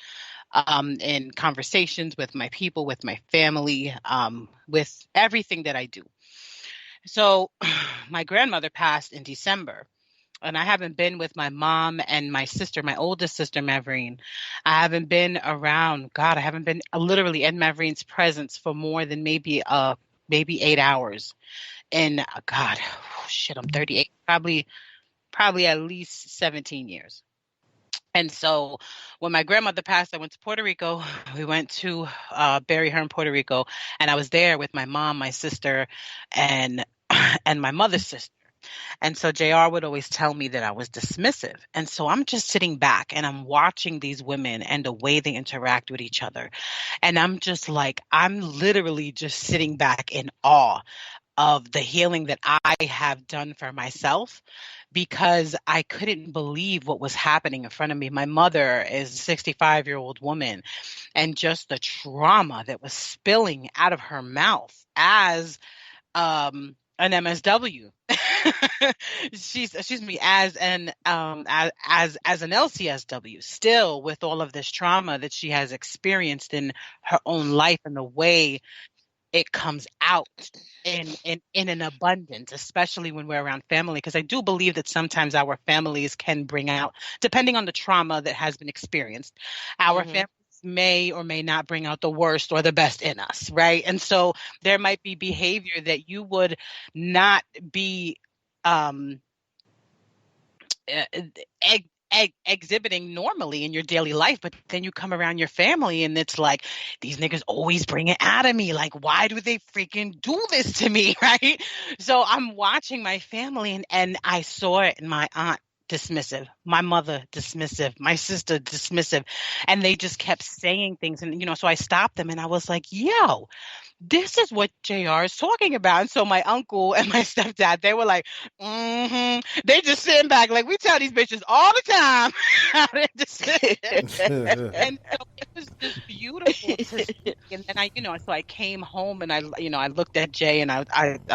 J: in conversations with my people, with my family, with everything that I do. So my grandmother passed in December. And I haven't been with my mom and my sister, my oldest sister, Mavreen. I haven't been around. God, I haven't been literally in Mavreen's presence for more than maybe 8 hours. And God, I'm 38. Probably at least 17 years. And so when my grandmother passed, I went to Puerto Rico. We went to bury her in Puerto Rico. And I was there with my mom, my sister, and my mother's sister. And so JR would always tell me that I was dismissive. And so I'm just sitting back and I'm watching these women and the way they interact with each other. And I'm just like, I'm literally just sitting back in awe of the healing that I have done for myself because I couldn't believe what was happening in front of me. My mother is a 65-year-old woman, and just the trauma that was spilling out of her mouth as an MSW. as an LCSW, still with all of this trauma that she has experienced in her own life and the way it comes out in an abundance, especially when we're around family. Because I do believe that sometimes our families can bring out, depending on the trauma that has been experienced, our families may or may not bring out the worst or the best in us, right? And so there might be behavior that you would not be exhibiting normally in your daily life, but then you come around your family and it's like, these niggas always bring it out of me. Like, why do they freaking do this to me, right? So I'm watching my family, and I saw it in my aunt, dismissive, my mother dismissive, my sister dismissive, and they just kept saying things. And, so I stopped them and I was like, yo, this is what JR is talking about. And so my uncle and my stepdad, they were like, They just sitting back like, we tell these bitches all the time. And so it was just beautiful to see. And then so I came home and I looked at Jay and I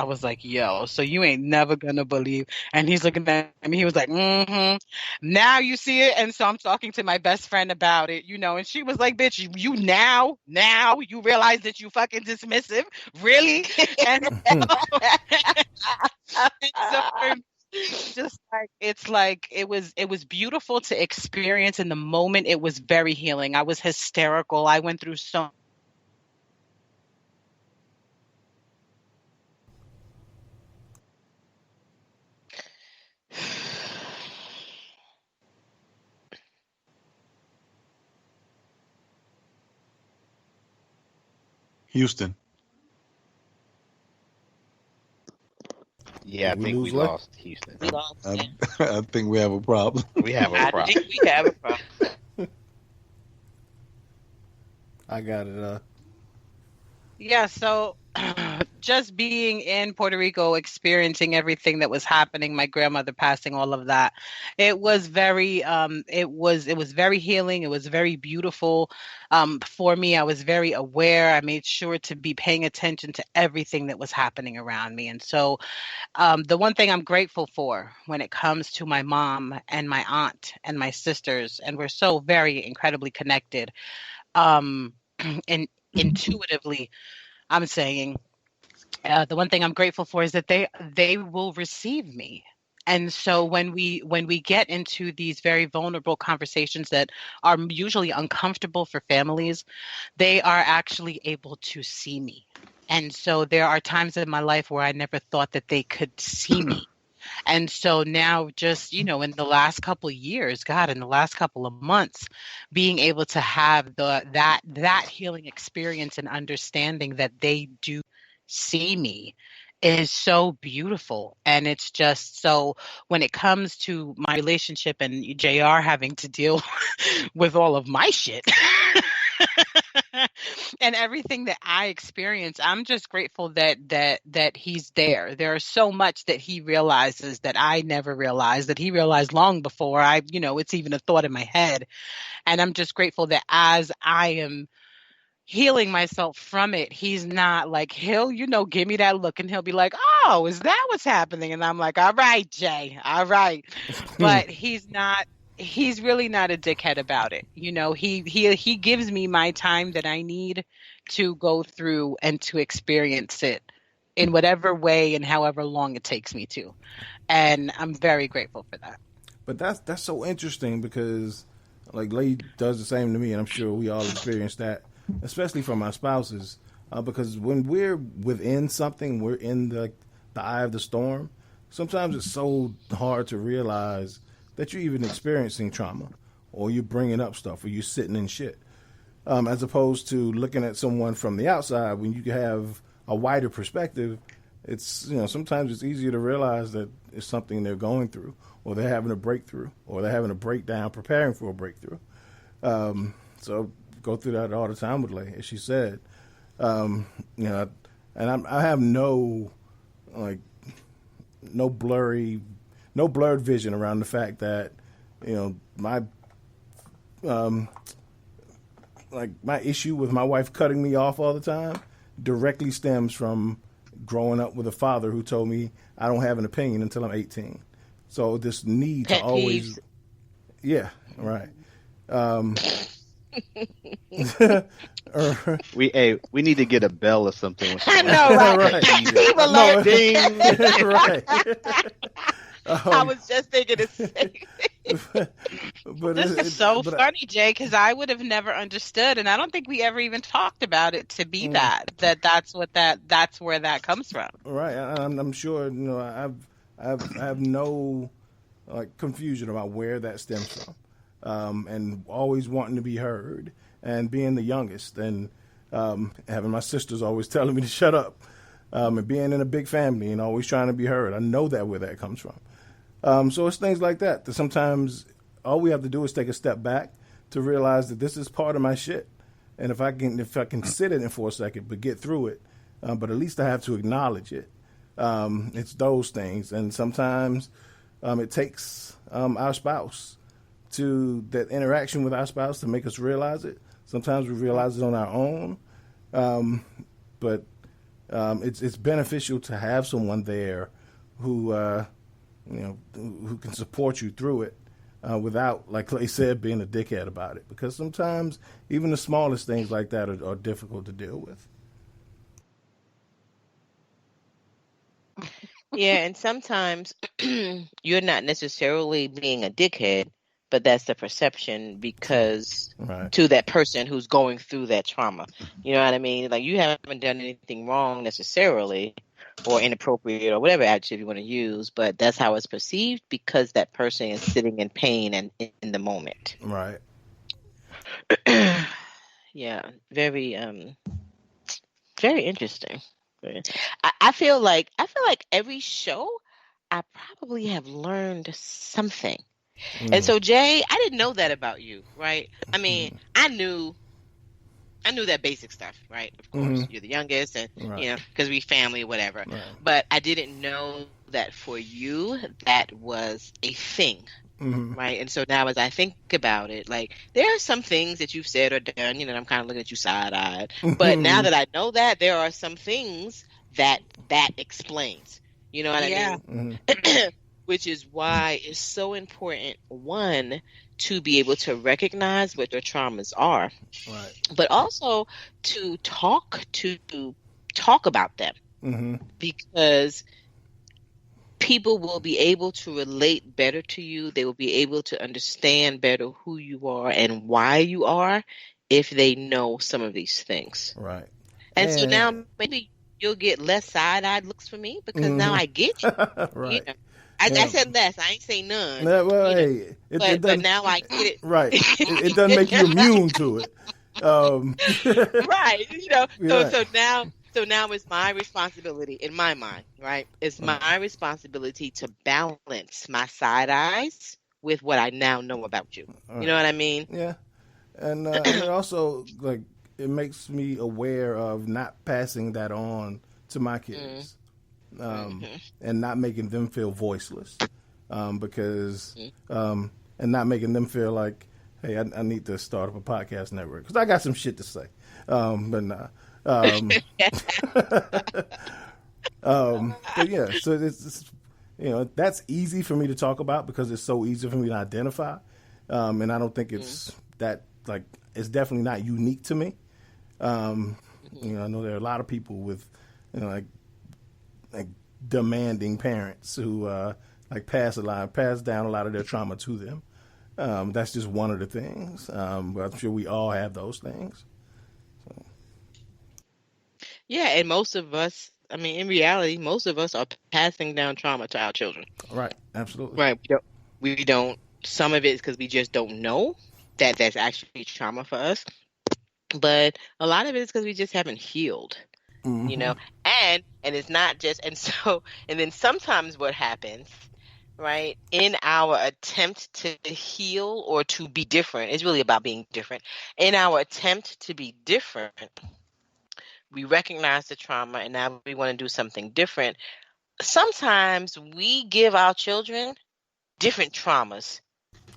J: was like, yo, so you ain't never gonna believe. And he's looking at me, he was like, now you see it. And so I'm talking to my best friend about it, and she was like, bitch, you now you realize that you fucking dismissed really? And so just like it was beautiful to experience in the moment. It was very healing. I was hysterical. I went through so
D: Houston.
H: Yeah, I think we lost Houston.
F: We lost.
D: I think we have a problem.
H: We have a problem.
F: I think we have a problem.
I: I got it.
J: Yeah, so just being in Puerto Rico, experiencing everything that was happening, my grandmother passing, all of that, it was very, it was very healing. It was very beautiful. For me, I was very aware. I made sure to be paying attention to everything that was happening around me. And so the one thing I'm grateful for when it comes to my mom and my aunt and my sisters, and we're so very incredibly connected, and intuitively, I'm saying the one thing I'm grateful for is that they will receive me. And so when we get into these very vulnerable conversations that are usually uncomfortable for families, they are actually able to see me. And so there are times in my life where I never thought that they could see me. And so now just, in the last couple of years, in the last couple of months, being able to have that healing experience and understanding that they do see me is so beautiful. And it's just so when it comes to my relationship and JR having to deal with all of my shit and everything that I experience, I'm just grateful that he's there. There's so much that he realizes that I never realized, that he realized long before it's even a thought in my head. And I'm just grateful that as I am healing myself from it, he's not like, he'll, give me that look and he'll be like, oh, is that what's happening? And I'm like, all right, Jay, all right. But he's really not a dickhead about it. He gives me my time that I need to go through and to experience it in whatever way and however long it takes me to. And I'm very grateful for that.
I: But that's so interesting because like Lee does the same to me, and I'm sure we all experience that, especially from our spouses, because when we're within something, we're in the eye of the storm. Sometimes it's so hard to realize that you're even experiencing trauma, or you're bringing up stuff, or you're sitting in shit, as opposed to looking at someone from the outside. When you have a wider perspective, it's sometimes it's easier to realize that it's something they're going through, or they're having a breakthrough, or they're having a breakdown, preparing for a breakthrough. So go through that all the time with Leigh, as she said. And I have no blurred vision around the fact that my my issue with my wife cutting me off all the time directly stems from growing up with a father who told me I don't have an opinion until I'm 18. So this need to always, yeah, right.
H: We need to get a bell or something.
F: I know, right? Keep alert.
I: Ding. Right.
F: I was just thinking the same thing.
I: But
J: this is so funny, Jay, because I would have never understood, and I don't think we ever even talked about it to be that's where that comes from.
I: Right, I'm sure. I have no like confusion about where that stems from, and always wanting to be heard, and being the youngest, and having my sisters always telling me to shut up, and being in a big family and always trying to be heard. I know that where that comes from. So it's things like that sometimes all we have to do is take a step back to realize that this is part of my shit, and if I can sit in it for a second, but get through it, but at least I have to acknowledge it. It's those things, and sometimes it takes our spouse that interaction with our spouse to make us realize it. Sometimes we realize it on our own, but it's beneficial to have someone there who who can support you through it without, like Clay said, being a dickhead about it. Because sometimes even the smallest things like that are difficult to deal with.
F: Yeah, and sometimes you're not necessarily being a dickhead, but that's the perception because to that person who's going through that trauma. You know what I mean? Like, you haven't done anything wrong necessarily or inappropriate or whatever adjective you want to use, but that's how it's perceived because that person is sitting in pain and in the moment.
I: Right.
F: Yeah, very very interesting. I feel like every show I probably have learned something. And so, Jay, I didn't know that about you, right? I mean, I knew that basic stuff, right? Of course, you're the youngest, and because we family, whatever. Right. But I didn't know that for you, that was a thing, right? And so now, as I think about it, like, there are some things that you've said or done, and I'm kind of looking at you side-eyed. But now that I know that, there are some things that explains. You know what I mean? Which is why it's so important, one, to be able to recognize what your traumas are, but also to talk about them, because people will be able to relate better to you. They will be able to understand better who you are and why you are if they know some of these things.
I: Right.
F: And so now maybe you'll get less side-eyed looks from me because now I get you.
I: Right.
F: You know? I said less. I ain't say none.
I: Well, hey,
F: but now I get it.
I: Right. It doesn't make you immune to it.
F: Right. You know. So now it's my responsibility in my mind. Right. It's my responsibility to balance my side eyes with what I now know about you. You know what I mean?
I: Yeah. And it also, like, it makes me aware of not passing that on to my kids. And not making them feel voiceless, because and not making them feel like, hey, I need to start up a podcast network because I got some shit to say, but nah. But yeah, so it's that's easy for me to talk about because it's so easy for me to identify, and I don't think it's that, like, it's definitely not unique to me. I know there are a lot of people with like demanding parents who like pass down a lot of their trauma to them. That's just one of the things. But I'm sure we all have those things. So.
F: Yeah, and most of us, I mean, in reality, most of us are passing down trauma to our children.
I: Right, absolutely.
F: Right. We don't. Some of it is because we just don't know that that's actually trauma for us. But a lot of it is because we just haven't healed. You know, and it's not just, and then sometimes what happens, right, in our attempt to heal or to be different, it's really about being different. In our attempt to be different, we recognize the trauma and now we want to do something different. Sometimes we give our children different traumas.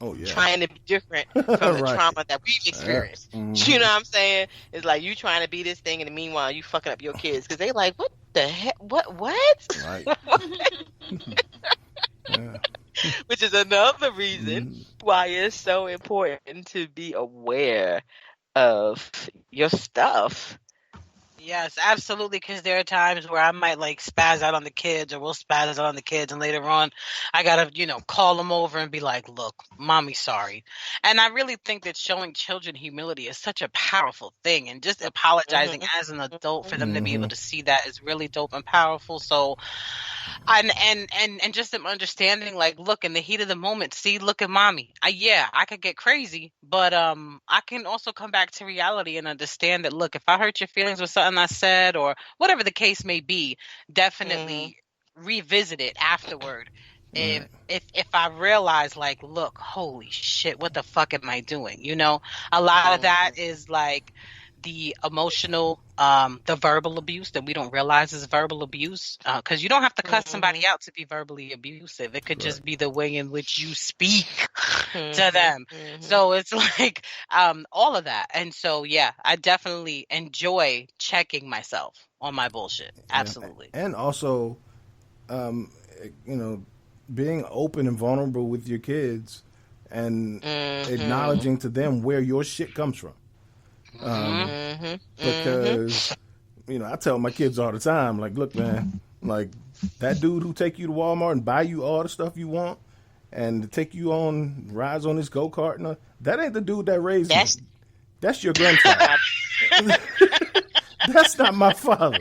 I: Oh, yeah.
F: Trying to be different from the trauma that we've experienced. You know what I'm saying? It's like you trying to be this thing, and meanwhile you fucking up your kids because they like, what the heck? What? Right. Which is another reason why it's so important to be aware of your stuff.
J: Yes, absolutely. Because there are times where I might like spaz out on the kids, or we'll spaz out on the kids, and later on, I gotta, call them over and be like, "Look, mommy's sorry." And I really think that showing children humility is such a powerful thing, and just apologizing as an adult for them to be able to see that is really dope and powerful. So, and just them understanding, like, look, in the heat of the moment, see, look at mommy. I could get crazy, but I can also come back to reality and understand that, look, if I hurt your feelings with something I said, or whatever the case may be, definitely revisit it afterward. If I realize, like, look, holy shit, what the fuck am I doing? A lot of that is like the emotional, the verbal abuse that we don't realize is verbal abuse, because you don't have to cuss somebody out to be verbally abusive. It could just be the way in which you speak to them. So it's like all of that. And so, yeah, I definitely enjoy checking myself on my bullshit. Absolutely.
I: And also, being open and vulnerable with your kids and acknowledging to them where your shit comes from. Because, I tell my kids all the time, like, look, man, like, that dude who take you to Walmart and buy you all the stuff you want and to take you on rides on his go-kart, that ain't the dude that raised me. That's your grandfather. That's not my father.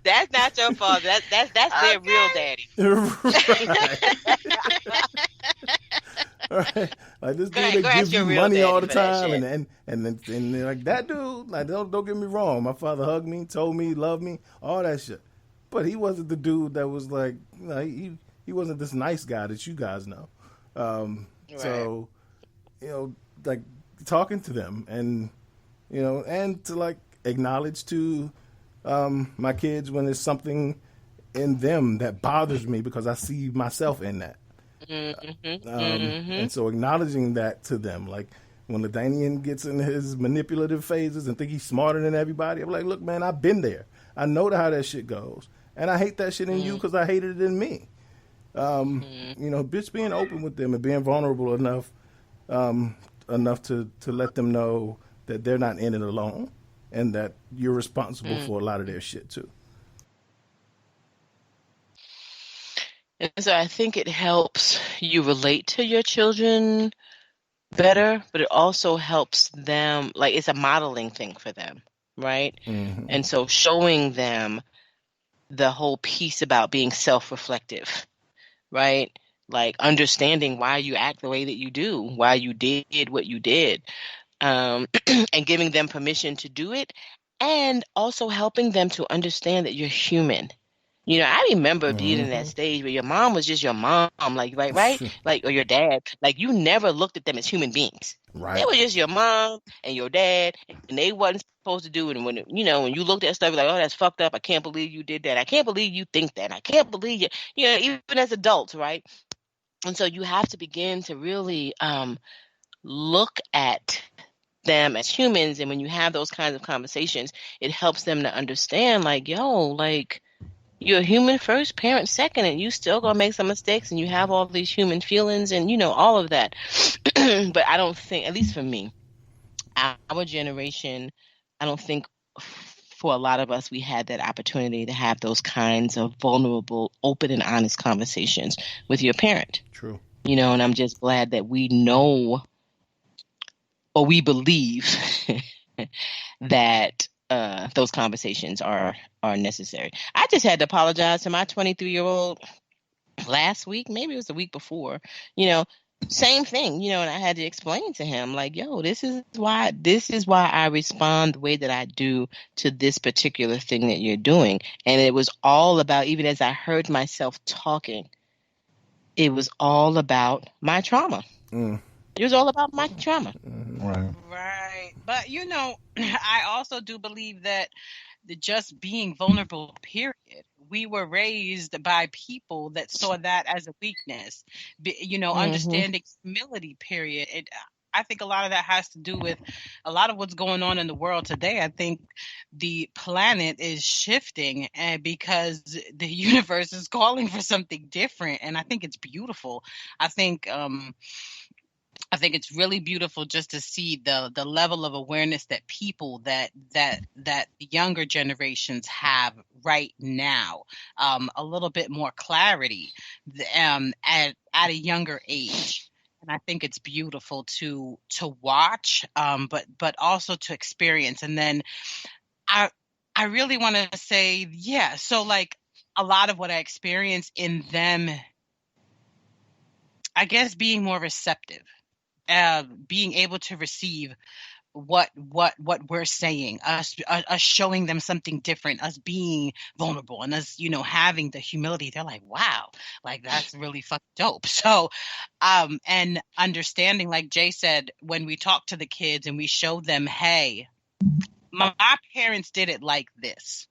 F: That's not your father. That's their real daddy.
I: Right. Like, this dude that gives you money all the time, and they're like, that dude, like, don't get me wrong, my father hugged me, told me, loved me, all that shit. But he wasn't the dude that was like, he wasn't this nice guy that you guys know. So, like, talking to them and to, like, acknowledge to my kids when there's something in them that bothers me because I see myself in that. And so acknowledging that to them, like when Ladanian gets in his manipulative phases and think he's smarter than everybody, I'm like, look, man, I've been there. I know how that shit goes. And I hate that shit in you because I hated it in me. Just being open with them and being vulnerable enough to let them know that they're not in it alone and that you're responsible for a lot of their shit too.
F: And so I think it helps you relate to your children better, but it also helps them, like, it's a modeling thing for them, right? And so showing them the whole piece about being self-reflective, right? Like understanding why you act the way that you do, why you did what you did, and giving them permission to do it, and also helping them to understand that you're human. I remember being in that stage where your mom was just your mom, like, right? Like, or your dad. Like, you never looked at them as human beings. Right. They were just your mom and your dad, and they wasn't supposed to do it. And when you looked at stuff, you're like, oh, that's fucked up. I can't believe you did that. I can't believe you think that. I can't believe you. Even as adults, right? And so you have to begin to really look at them as humans. And when you have those kinds of conversations, it helps them to understand, like, you're a human first, parent second, and you still gonna make some mistakes, and you have all these human feelings, and all of that. But I don't think, at least for me, our generation, I don't think for a lot of us we had that opportunity to have those kinds of vulnerable, open, and honest conversations with your parent.
I: True.
F: And I'm just glad that we know, or we believe that those conversations are necessary. I just had to apologize to my 23-year-old last week. Maybe it was the week before. Same thing. And I had to explain to him, like, this is why I respond the way that I do to this particular thing that you're doing. And it was all about, even as I heard myself talking, it was all about my trauma. It was all about my trauma.
J: Right. But, I also do believe that just being vulnerable, period. We were raised by people that saw that as a weakness, understanding humility, period. I think a lot of that has to do with a lot of what's going on in the world today. I think the planet is shifting because the universe is calling for something different. And I think it's beautiful. I think I think it's really beautiful just to see the level of awareness that people that the younger generations have right now, a little bit more clarity at a younger age. And I think it's beautiful to watch, but also to experience. And then I really want to say, yeah, so like a lot of what I experience in them, I guess being more receptive, being able to receive what we're saying, us showing them something different, us being vulnerable, and us, having the humility. They're like, wow, like that's really fucking dope. So, and understanding, like Jay said, when we talk to the kids and we show them, hey, my parents did it like this.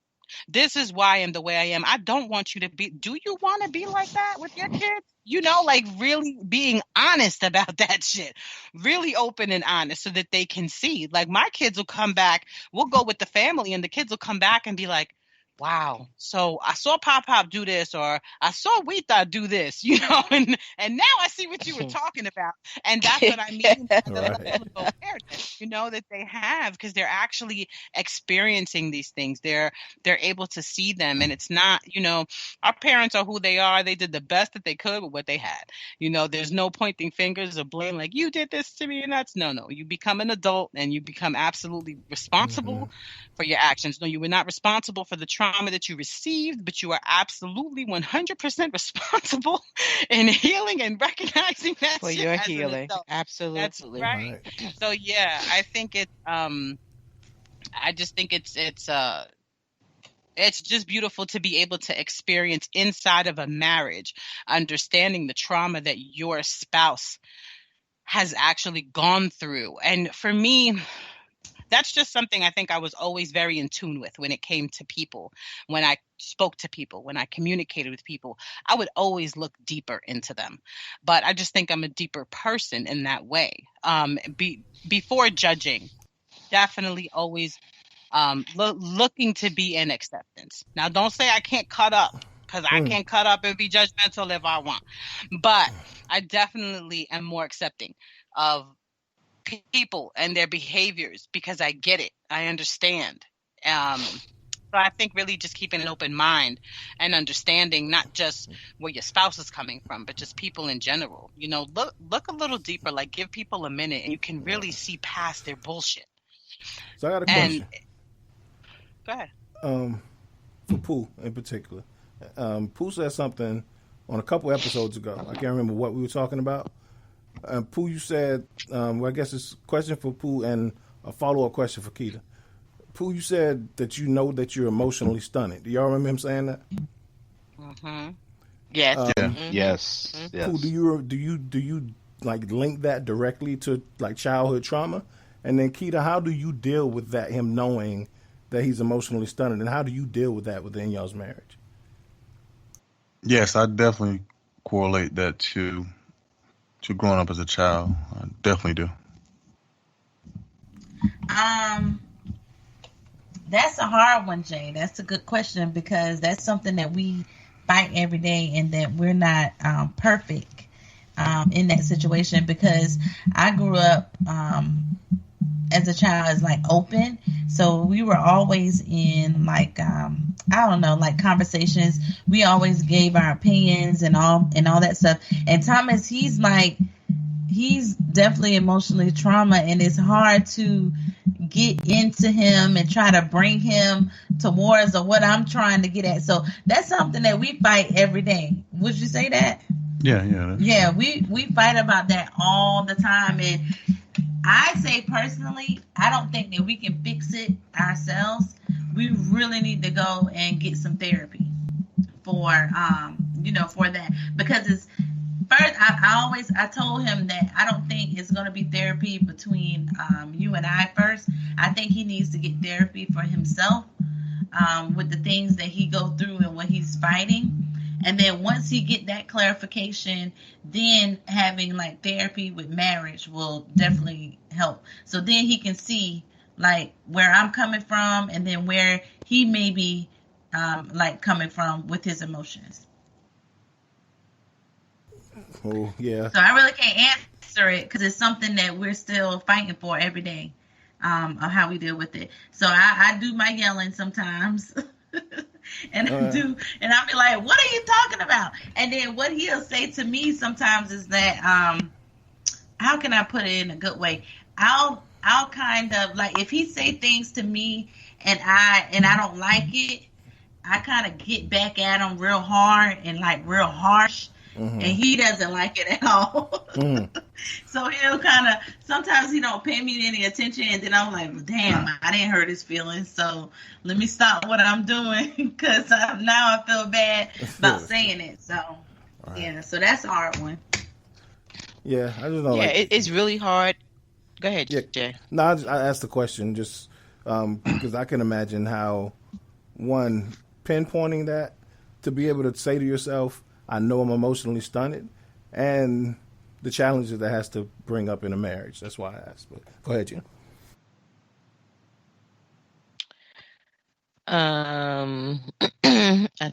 J: This is why I am the way I am. I don't want you to be. Do you want to be like that with your kids? Like really being honest about that shit, really open and honest so that they can see. Like my kids will come back, we'll go with the family and the kids will come back and be like, wow, so I saw Pop do this, or I saw Wita do this, and now I see what you were talking about. And that's what I mean by the level of awareness, that they have, because they're actually experiencing these things. They're able to see them, and it's not, our parents are who they are. They did the best that they could with what they had. There's no pointing fingers or blame, like you did this to me, and that's no. You become an adult and you become absolutely responsible for your actions. No, you were not responsible for the trauma that you received, but you are absolutely 100% responsible in healing and recognizing that
F: for
J: shit
F: your
J: as
F: healing.
J: an adult.
F: Absolutely.
J: That's right. So yeah, I think I just think it's just beautiful to be able to experience inside of a marriage, understanding the trauma that your spouse has actually gone through. And for me, that's just something I think I was always very in tune with when it came to people. When I spoke to people, when I communicated with people, I would always look deeper into them. But I just think I'm a deeper person in that way. Before judging, definitely always looking to be in acceptance. Now, don't say I can't cut up, because I can cut up and be judgmental if I want. But I definitely am more accepting of people and their behaviors because I get it. I understand. So I think really just keeping an open mind and understanding not just where your spouse is coming from, but just people in general. Look a little deeper, like give people a minute and you can really see past their bullshit.
I: So I got a question.
J: Go ahead.
I: For Pooh in particular. Pooh said something on a couple episodes ago. I can't remember what we were talking about. Pooh, you said, I guess it's a question for Pooh and a follow-up question for Keita. Pooh, you said that you know that you're emotionally stunted. Do y'all remember him saying that?
J: Mm-hmm. Yes.
H: Yes.
I: Pooh, do you like link that directly to like childhood trauma? And then Keita, how do you deal with that, him knowing that he's emotionally stunted, and how do you deal with that within y'all's marriage?
M: Yes, I definitely correlate that to growing up as a child. I definitely do.
E: That's a hard one, Jay. That's a good question, because that's something that we fight every day, and that we're not perfect in that situation, because I grew up as a child as like open, so we were always in like I don't know, like conversations. We always gave our opinions and all that stuff. And Thomas, he's definitely emotionally trauma, and it's hard to get into him and try to bring him towards or what I'm trying to get at. So that's something that we fight every day. Would you say that?
M: Yeah.
E: We fight about that all the time. And I say personally, I don't think that we can fix it ourselves. We really need to go and get some therapy for that, because it's first. I told him that I don't think it's going to be therapy between you and I first. I think he needs to get therapy for himself with the things that he go through and what he's fighting. And then once he get that clarification, then having like therapy with marriage will definitely help. So then he can see like where I'm coming from, and then where he may be like coming from with his emotions.
I: Oh yeah.
E: So I really can't answer it because it's something that we're still fighting for every day, of how we deal with it. So I do my yelling sometimes. And I'll be like, what are you talking about? And then what he'll say to me sometimes is that, how can I put it in a good way? I'll kind of like, if he say things to me and I don't like it, I kind of get back at him real hard and like real harsh. And he doesn't like it at all. So he'll kind of, sometimes he don't pay me any attention, and then I'm like, damn, I didn't hurt his feelings, so let me stop what I'm doing because now I feel bad about saying it. So yeah, so that's a hard one.
I: Yeah, I just know.
F: Yeah, it's really hard. Go ahead, Jay.
I: No, I asked the question just because I can imagine how one pinpointing that to be able to say to yourself, I know I'm emotionally stunted, and the challenges that has to bring up in a marriage. That's why I asked. But go ahead, Jen.
F: I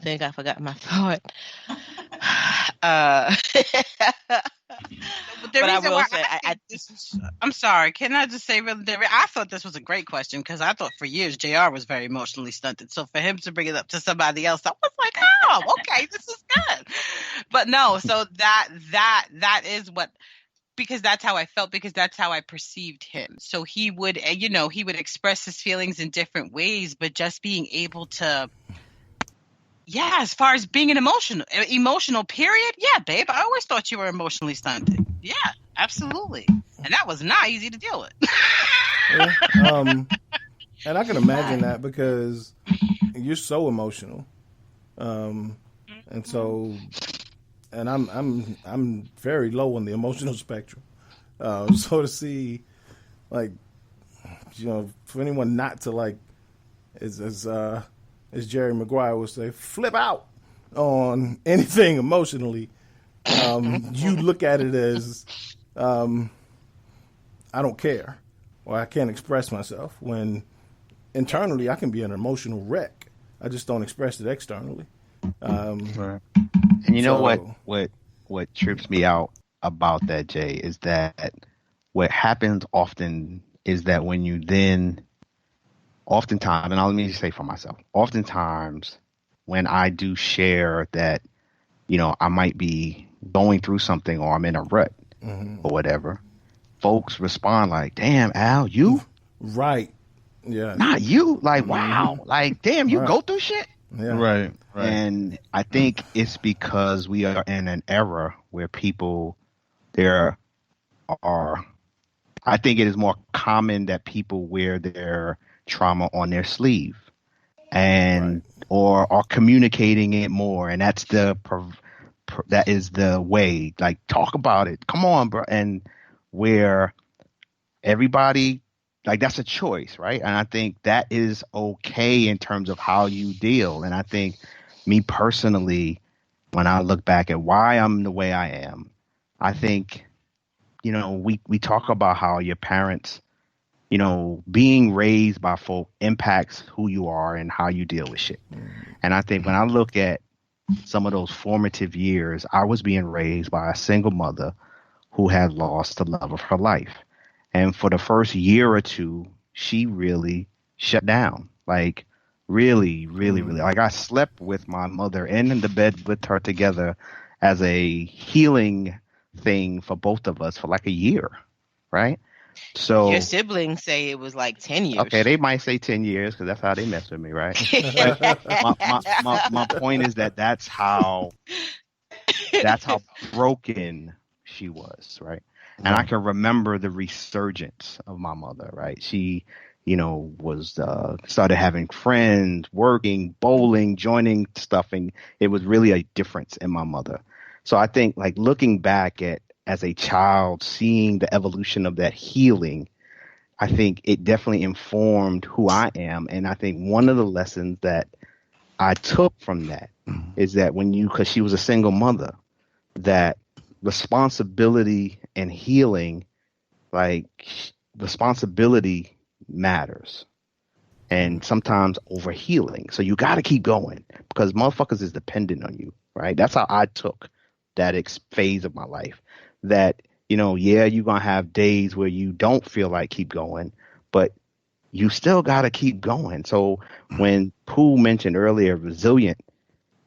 F: think I forgot my thought.
J: But I will say, I'm sorry. Can I just say, really, I thought this was a great question because I thought for years JR was very emotionally stunted. So for him to bring it up to somebody else, I was like, oh, okay, this is good. But no, so that is what, because that's how I felt, because that's how I perceived him. So he would, he would express his feelings in different ways, but just being able to. Yeah, as far as being an emotional period, yeah, babe, I always thought you were emotionally stunted. Yeah, absolutely. And that was not easy to deal with.
I: And I can imagine that because you're so emotional. And so, and I'm very low on the emotional spectrum. So to see, like, for anyone not to like, as Jerry Maguire would say, flip out on anything emotionally. You look at it as, I don't care, or I can't express myself, when internally I can be an emotional wreck. I just don't express it externally.
H: Right. And you know what trips me out about that, Jay, is that what happens often is that when you then oftentimes, and let me just say for myself, oftentimes when I do share that, I might be going through something or I'm in a rut or whatever, folks respond like, damn, Al, you?
I: Right. Yeah.
H: Not you. Like, wow. Like, damn, you go through shit?
I: Yeah.
M: Right.
H: And I think it's because we are in an era where I think it is more common that people wear their trauma on their sleeve and or are communicating it more, and that's that is the way, like, talk about it, come on, bro. And where everybody, like, that's a choice, right? And I think that is okay in terms of how you deal. And I think me personally, when I look back at why I'm the way I am, I think, we talk about how your parents, being raised by folk impacts who you are and how you deal with shit. And I think when I look at some of those formative years, I was being raised by a single mother who had lost the love of her life. And for the first year or two, she really shut down. Like, really, really, really. Like, I slept with my mother and in the bed with her together as a healing thing for both of us for like a year, right? So
F: your siblings say it was like 10 years.
H: Okay, they might say 10 years because that's how they mess with me, right? my point is that that's how broken she was, right? And I can remember the resurgence of my mother, right? She, was started having friends, working, bowling, joining stuff, and it was really a difference in my mother. So I think, like, looking back at as a child, seeing the evolution of that healing, I think it definitely informed who I am. And I think one of the lessons that I took from that is that because she was a single mother, that responsibility and healing, like, responsibility matters. And sometimes over healing. So you got to keep going because motherfuckers is dependent on you, right? That's how I took that phase of my life. That yeah, you're going to have days where you don't feel like keep going, but you still got to keep going. So when Pooh mentioned earlier resilient,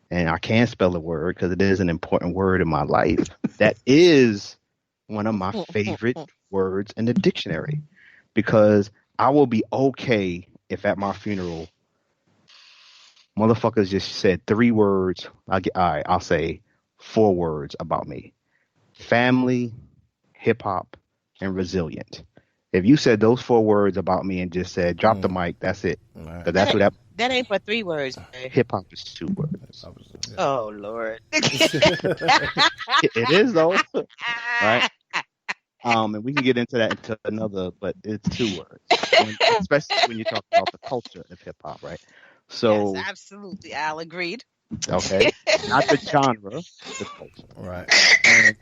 H: and I can't spell the word because it is an important word in my life, that is one of my favorite words in the dictionary, because I will be okay if at my funeral motherfuckers just said 3 words. I'll say 4 words about me: family, hip hop, and resilient. If you said those 4 words about me and just said drop the mic, that's it. Because that's what
F: that ain't for 3 words.
H: hip hop is 2 words.
F: Oh Lord.
H: It is though, right? And we can get into that into another, but it's 2 words, especially when you talk about the culture of hip hop, right? So
J: yes, absolutely, Al agreed.
H: Okay, not the genre, the culture,
I: right?
H: And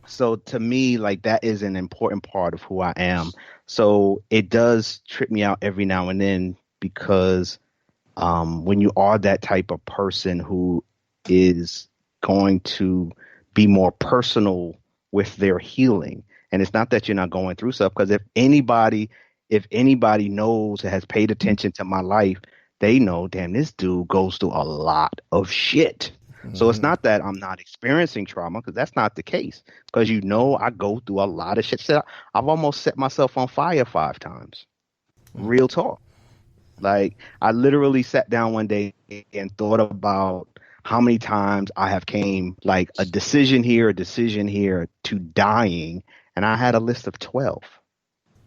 H: so to me, like, that is an important part of who I am. So it does trip me out every now and then, because when you are that type of person who is going to be more personal with their healing, and it's not that you're not going through stuff, because if anybody knows or has paid attention to my life, they know, damn, this dude goes through a lot of shit. So it's not that I'm not experiencing trauma, because that's not the case. Because I go through a lot of shit. So I've almost set myself on fire 5 times. Real talk. Like, I literally sat down one day and thought about how many times I have came, like, a decision here to dying. And I had a list of 12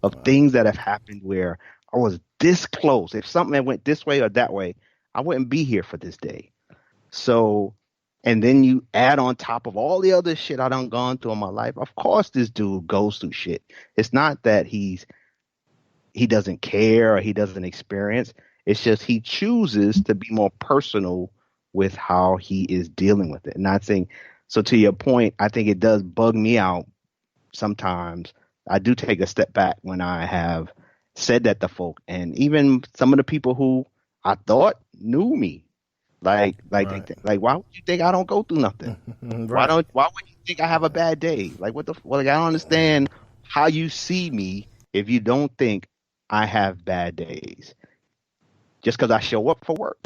H: of things that have happened where I was this close. If something had went this way or that way, I wouldn't be here for this day. So, and then you add on top of all the other shit I done gone through in my life. Of course, this dude goes through shit. It's not that he doesn't care or he doesn't experience. It's just he chooses to be more personal with how he is dealing with it. And I think, so to your point, I think it does bug me out sometimes. I do take a step back when I have said that to folk, and even some of the people who I thought knew me. Like, why would you think I don't go through nothing? Right. Why would you think I have a bad day? Like, I don't understand how you see me if you don't think I have bad days. Just because I show up for work.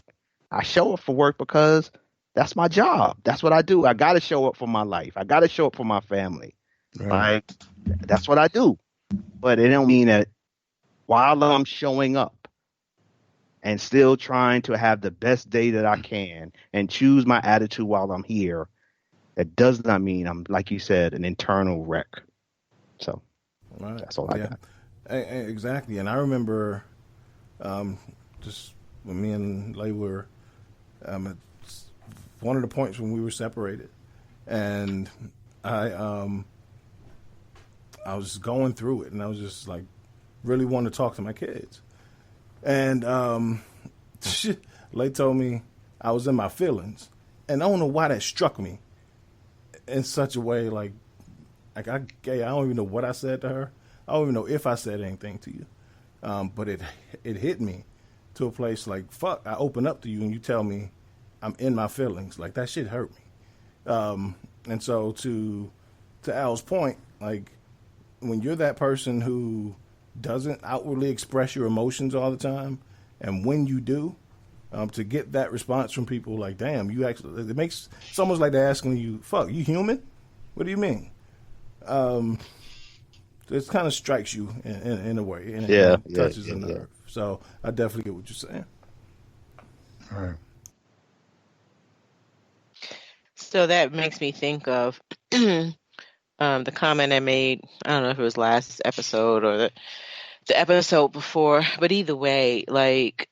H: I show up for work because that's my job. That's what I do. I got to show up for my life. I got to show up for my family. Right. Like, that's what I do. But it don't mean that while I'm showing up and still trying to have the best day that I can and choose my attitude while I'm here, that does not mean I'm, like you said, an internal wreck. So that's all I got.
I: Exactly. And I remember just when me and Lay were at one of the points when we were separated, and I was going through it, and I was just like really wanting to talk to my kids. And Lay told me I was in my feelings, and I don't know why that struck me in such a way. Like I don't even know what I said to her. I don't even know if I said anything to you, but it hit me to a place like, fuck. I open up to you, and you tell me I'm in my feelings. Like, that shit hurt me. And so to Al's point, like, when you're that person who doesn't outwardly express your emotions all the time, and when you do, to get that response from people like, damn, you actually, it's almost like they're asking you, fuck, you human? What do you mean? It kind of strikes you in a way, and it touches a nerve. So I definitely get what you're saying.
M: All right.
F: So that makes me think of the comment I made. I don't know if it was last episode or the episode before, but either way, like,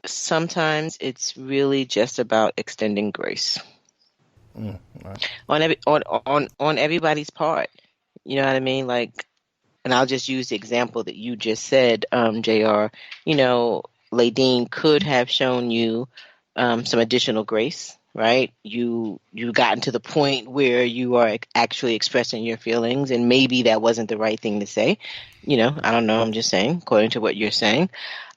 F: sometimes it's really just about extending grace right. on everybody's part. You know what I mean? Like, and I'll just use the example that you just said, JR. You know, Ladine could have shown you some additional grace. Right, you gotten to the point where you are actually expressing your feelings, and maybe that wasn't the right thing to say. You know, I don't know. I'm just saying, according to what you're saying.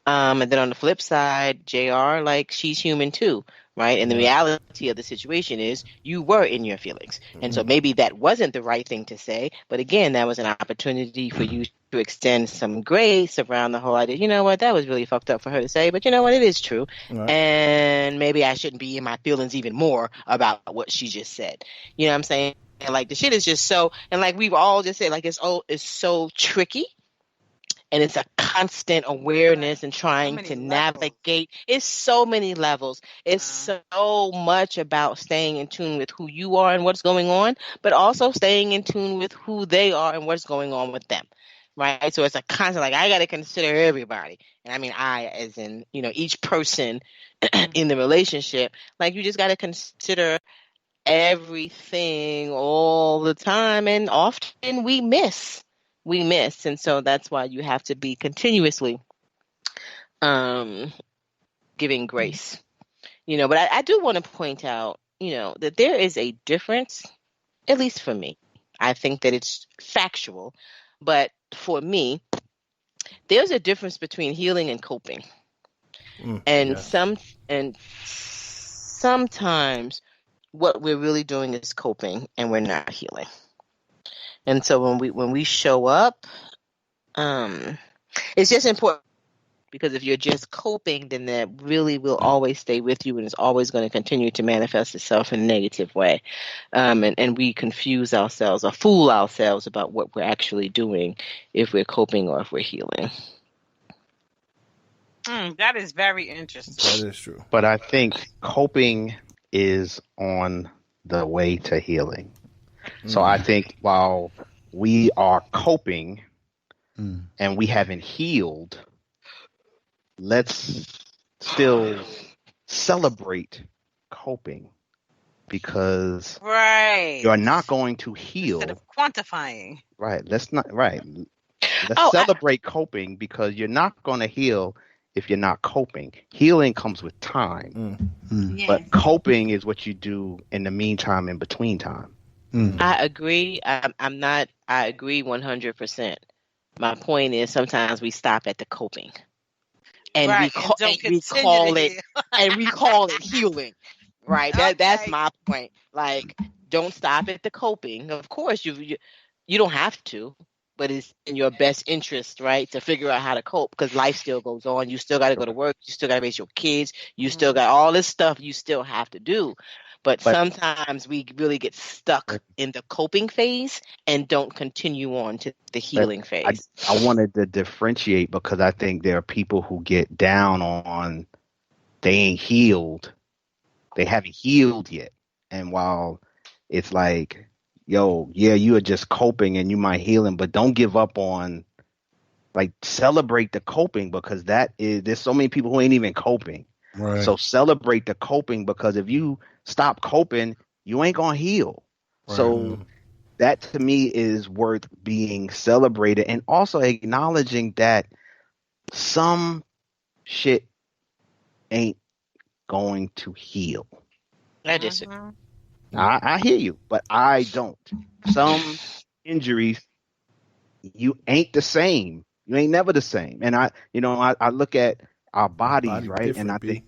F: And then on the flip side, JR, like, she's human too, right? And the reality of the situation is you were in your feelings. And so maybe that wasn't the right thing to say. But again, that was an opportunity for you to extend some grace around the whole idea. You know what? That was really fucked up for her to say. But you know what? It is true.
I: Right.
F: And maybe I shouldn't be in my feelings even more about what she just said. You know what I'm saying? And like the shit is just so, and like we've all just said, like it's so tricky. And it's a constant awareness and trying to navigate. It's so many levels. It's so much about staying in tune with who you are and what's going on, but also staying in tune with who they are and what's going on with them. Right. So it's a constant, like, I got to consider everybody. And I mean, I, as in, each person in the relationship, like, you just got to consider everything all the time. And often we miss. And so that's why you have to be continuously giving grace, but I do want to point out, that there is a difference, at least for me. I think that it's factual, but for me, there's a difference between healing and coping. And sometimes what we're really doing is coping and we're not healing. And so when we show up, it's just important, because if you're just coping, then that really will always stay with you and is always going to continue to manifest itself in a negative way. And we confuse ourselves or fool ourselves about what we're actually doing if we're coping or if we're healing.
J: That is very interesting.
I: That is true.
H: But I think coping is on the way to healing. So I think while we are coping and we haven't healed, let's still celebrate coping, because you're not going to heal.
J: Instead of quantifying.
H: Right. Let's celebrate coping, because you're not going to heal if you're not coping. Healing comes with time.
E: Yes.
H: But coping is what you do in the meantime, in between time.
F: I agree. I agree 100%. My point is, sometimes we stop at the coping. And we call it healing, right? That's my point. Like, don't stop at the coping. Of course, you don't have to, but it's in your best interest, right, to figure out how to cope, because life still goes on. You still got to go to work. You still got to raise your kids. You still got all this stuff you still have to do. But sometimes we really get stuck in the coping phase and don't continue on to the healing phase.
H: I wanted to differentiate, because I think there are people who get down on they ain't healed. They haven't healed yet. And while it's like, yo, yeah, you are just coping and you might healing, but don't give up on, like, celebrate the coping, because there's so many people who ain't even coping.
M: Right.
H: So celebrate the coping, because if you stop coping, you ain't gonna heal. Right. So that to me is worth being celebrated, and also acknowledging that some shit ain't going to heal.
F: I disagree.
H: I hear you, but I don't. Some injuries, you ain't the same. You ain't never the same. And I look at our bodies, right? And I think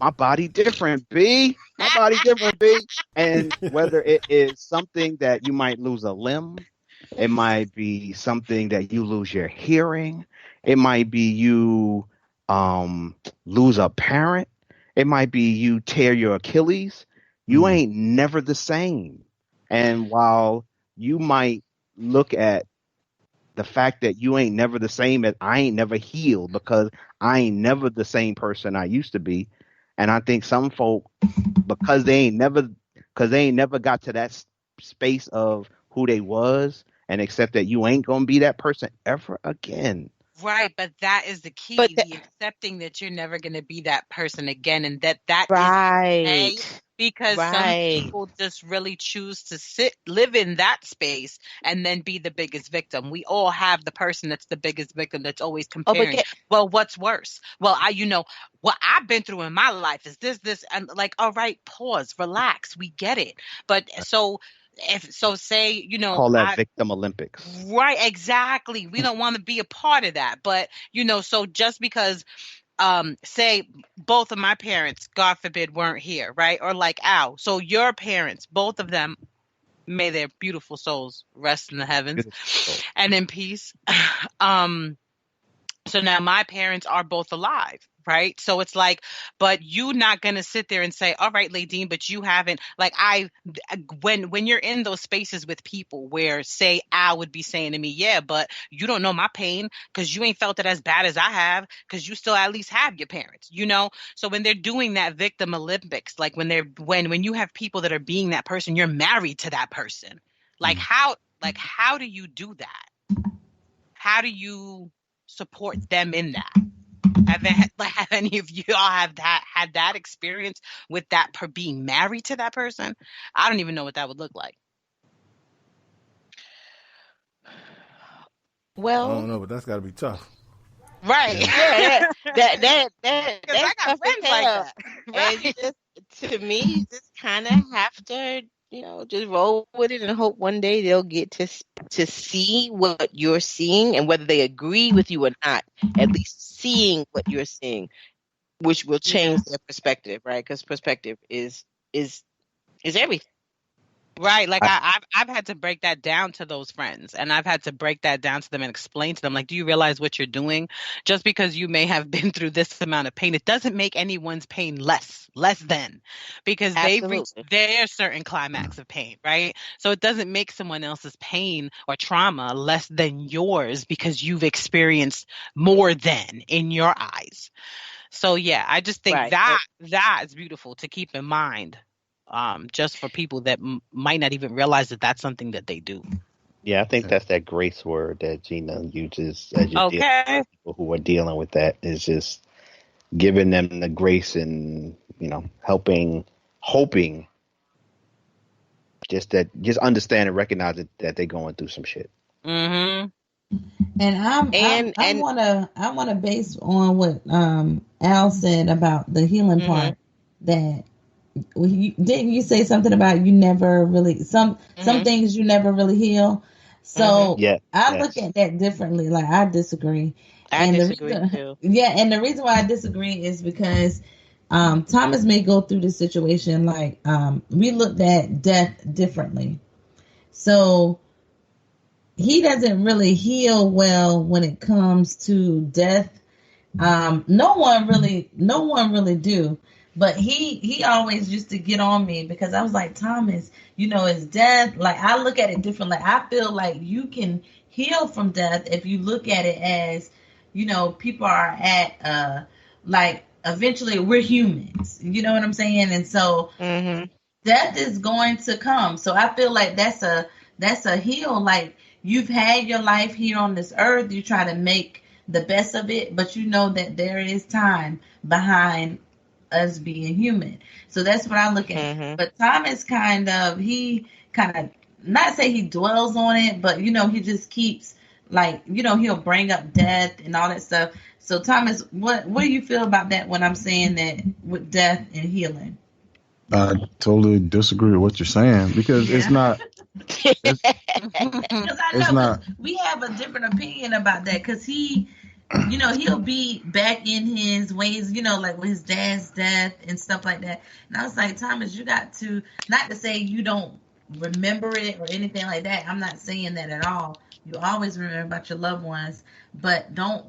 H: my body different, B. My body different, B. And whether it is something that you might lose a limb, it might be something that you lose your hearing, it might be you lose a parent, it might be you tear your Achilles. You ain't never the same. And while you might look at the fact that you ain't never the same, as I ain't never healed, because I ain't never the same person I used to be. And I think some folk, because they ain't never got to that space of who they was, and accept that you ain't going to be that person ever again.
J: Right, but that is the key, the accepting that you're never going to be that person again, and that is okay, because some people just really choose to live in that space and then be the biggest victim. We all have the person that's the biggest victim that's always comparing. Well, what's worse? Well, what I've been through in my life is this, and like, all right, pause, relax, we get it. But so say,
H: call that victim Olympics.
J: Right, exactly. We don't want to be a part of that. But, so just because say both of my parents, God forbid, weren't here, right? Or like Al. So your parents, both of them, may their beautiful souls rest in the heavens and in peace. So now my parents are both alive, right? So it's like, but you not going to sit there and say, all right, Ladine, but you haven't, like when you're in those spaces with people where, say, Al would be saying to me, yeah, but you don't know my pain because you ain't felt it as bad as I have because you still at least have your parents, So when they're doing that victim Olympics, like when you have people that are being that person, you're married to that person. Like how do you do that? How do you support them in that? Have any of you all had that experience with that being married to that person? I don't even know what that would look like.
I: Well, I don't know, but that's got to be tough.
J: Right.
F: Yeah. That
J: I got friends like that.
F: Right. And to me, you just kind of have to, just roll with it and hope one day they'll get to see what you're seeing, and whether they agree with you or not, at least seeing what you're seeing, which will change their perspective, right? Because perspective is everything.
J: Right. Like I've had to break that down to those friends, and I've had to break that down to them and explain to them, like, do you realize what you're doing? Just because you may have been through this amount of pain, it doesn't make anyone's pain less than, because they've reached their certain climax of pain, right? So it doesn't make someone else's pain or trauma less than yours because you've experienced more than in your eyes. So yeah, I just think that is beautiful to keep in mind. Just for people that might not even realize that that's something that they do.
H: Yeah, I think that's that grace word that Gina uses as you're dealing with people who are dealing with that, is just giving them the grace and, hoping, just understand and recognize that they're going through some shit.
E: Mm-hmm. And I wanna base on what Al said about the healing part, that didn't you say something about you never really some things you never really heal? So I look at that differently. Like I disagree. And the reason why I disagree is because Thomas may go through this situation like we looked at death differently. So he doesn't really heal well when it comes to death. No one really do. But he always used to get on me because I was like, Thomas, it's death. Like I look at it differently. I feel like you can heal from death if you look at it as, people are at like eventually we're humans. You know what I'm saying? And so death is going to come. So I feel like that's a heal. Like you've had your life here on this earth. You try to make the best of it, but you know that there is time behind us being human. So that's what I look at. But Thomas he not say he dwells on it, but he just keeps like, he'll bring up death and all that stuff. So Thomas, what do you feel about that when I'm saying that with death and healing?
M: I totally disagree with what you're saying because it's not.
E: It's not. We have a different opinion about that because he'll be back in his ways, like with his dad's death and stuff like that. And I was like, Thomas, you got to, not to say you don't remember it or anything like that. I'm not saying that at all. You always remember about your loved ones, but don't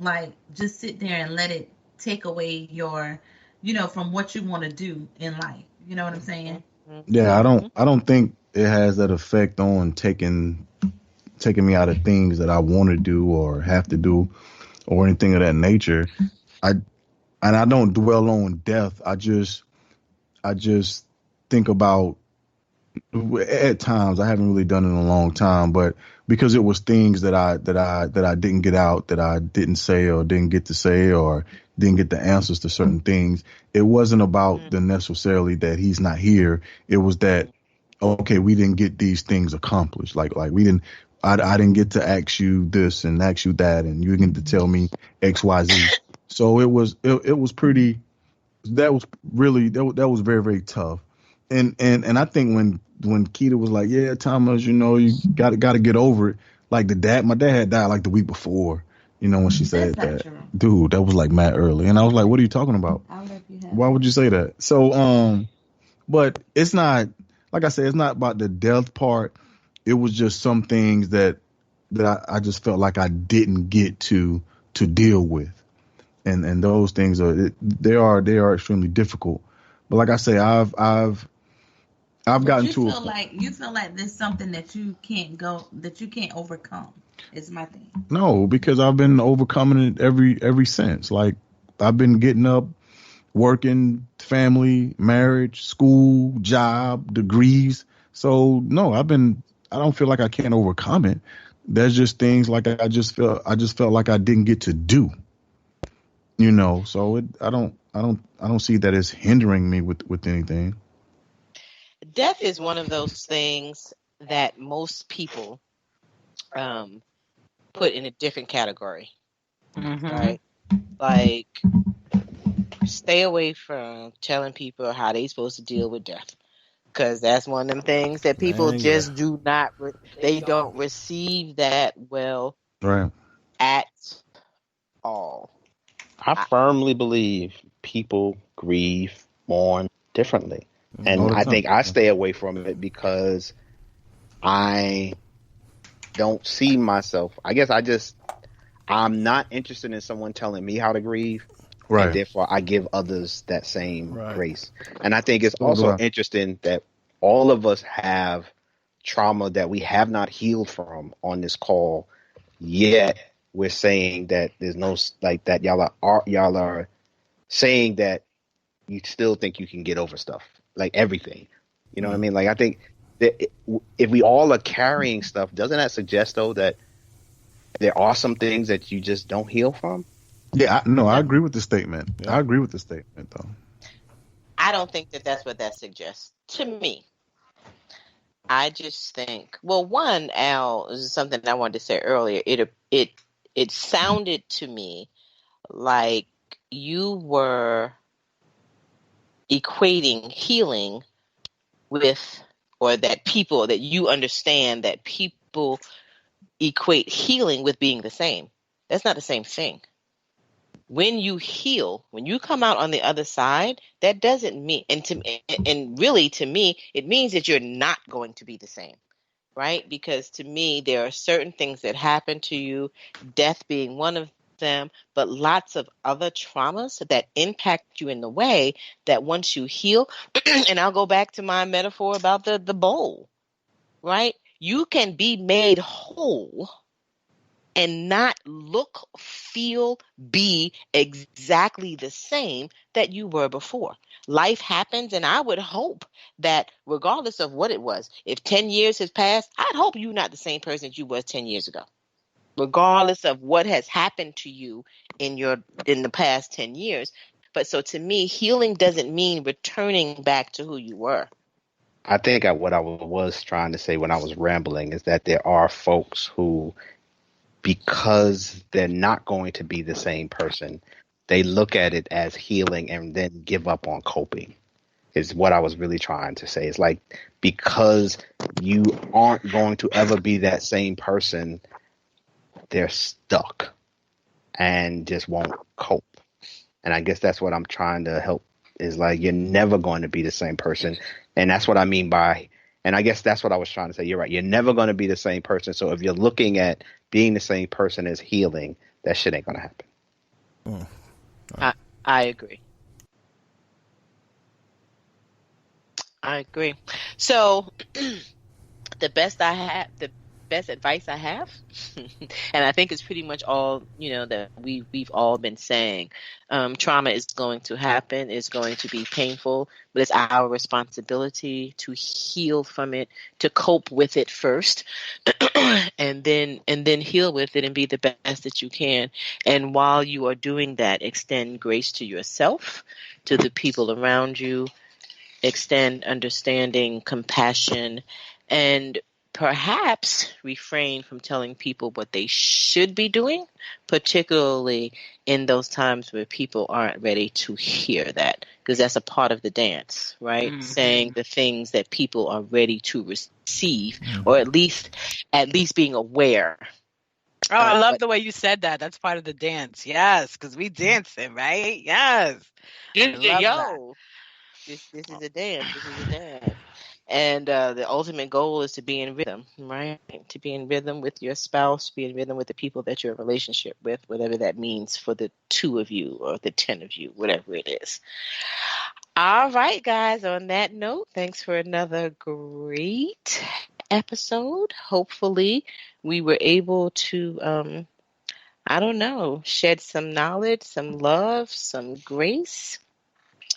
E: just sit there and let it take away your, from what you want to do in life. You know what I'm saying?
M: Yeah, I don't think it has that effect on taking me out of things that I want to do or have to do, or anything of that nature. I don't dwell on death. I just think about, at times, I haven't really done it in a long time, but because it was things that I didn't get out, that I didn't say or didn't get to say or didn't get the answers to certain things. It wasn't about the necessarily that he's not here. It was that, okay, we didn't get these things accomplished. Like we didn't. I didn't get to ask you this and ask you that, and you didn't get to tell me X, Y, Z. So it was pretty. That was very, very tough. And I think when Keita was like, yeah, Thomas, you gotta get over it. Like my dad had died like the week before. When she said that,
E: true.
M: dude, that was like mad early, and I was like, what are you talking about?
E: I'll let you have
M: Why would you say that? So, but it's not, like I said, it's not about the death part. It was just some things that I just felt like I didn't get to deal with, and those things they are extremely difficult. But like I say, I've gotten to a point.
E: You feel like there's something that you can't overcome. Is my thing.
M: No, because I've been overcoming it every since. Like I've been getting up, working, family, marriage, school, job, degrees. So no, I don't feel like I can't overcome it. There's just things like I just felt like I didn't get to do. So I don't see that as hindering me with anything.
F: Death is one of those things that most people put in a different category, right? Like, stay away from telling people how they supposed to deal with death, because that's one of them things that people just do not. They don't receive that well,
M: right?
F: At all.
H: I firmly believe people grieve, mourn differently. And I think I stay away from it because I don't see myself. I guess I'm not interested in someone telling me how to grieve. Right. And therefore I give others that same grace. And I think it's also interesting that all of us have trauma that we have not healed from on this call, yet we're saying that there's no, like, that y'all are saying that you still think you can get over stuff, like everything. You know what I mean? Like, I think that if we all are carrying stuff, doesn't that suggest though that there are some things that you just don't heal from?
M: Yeah, I agree with the statement. Yeah. I agree with the statement though.
F: I don't think that that's what that suggests to me. I just think, well, one, Al, this is something I wanted to say earlier. It sounded to me like you were equating healing with, or that you understand that people equate healing with being the same. That's not the same thing. When you heal, when you come out on the other side, that doesn't mean, and really to me, it means that you're not going to be the same, right? Because to me, there are certain things that happen to you, death being one of them, but lots of other traumas that impact you in the way that once you heal, and I'll go back to my metaphor about the bowl, right? You can be made whole and not look, feel, be exactly the same that you were before. Life happens, and I would hope that regardless of what it was, if 10 years has passed, I'd hope you're not the same person that you was 10 years ago. Regardless of what has happened to you in the past 10 years. But so to me, healing doesn't mean returning back to who you were.
H: I think what I was trying to say when I was rambling is that there are folks who, because they're not going to be the same person, they look at it as healing and then give up on coping, is what I was really trying to say. It's like, because you aren't going to ever be that same person, they're stuck and just won't cope. And I guess that's what I'm trying to help, is like, you're never going to be the same person. And that's what I mean by, and I guess that's what I was trying to say. You're right. You're never going to be the same person. So if you're looking at being the same person as healing, that shit ain't going to happen.
F: I agree. So the best advice I have, and I think it's pretty much all, that we've all been saying. Trauma is going to happen, is going to be painful, but it's our responsibility to heal from it, to cope with it first, and then heal with it and be the best that you can. And while you are doing that, extend grace to yourself, to the people around you, extend understanding, compassion, and perhaps refrain from telling people what they should be doing, particularly in those times where people aren't ready to hear that, because that's a part of the dance, right?
J: Mm-hmm.
F: Saying the things that people are ready to receive, or at least being aware.
J: Oh, I love the way you said that. That's part of the dance. Yes, because we dancing, right? Yes.
F: This is a dance. This is a dance. And the ultimate goal is to be in rhythm, right? To be in rhythm with your spouse, be in rhythm with the people that you're in a relationship with, whatever that means for the 2 of you or the 10 of you, whatever it is. All right, guys. On that note, thanks for another great episode. Hopefully, we were able to, shed some knowledge, some love, some grace.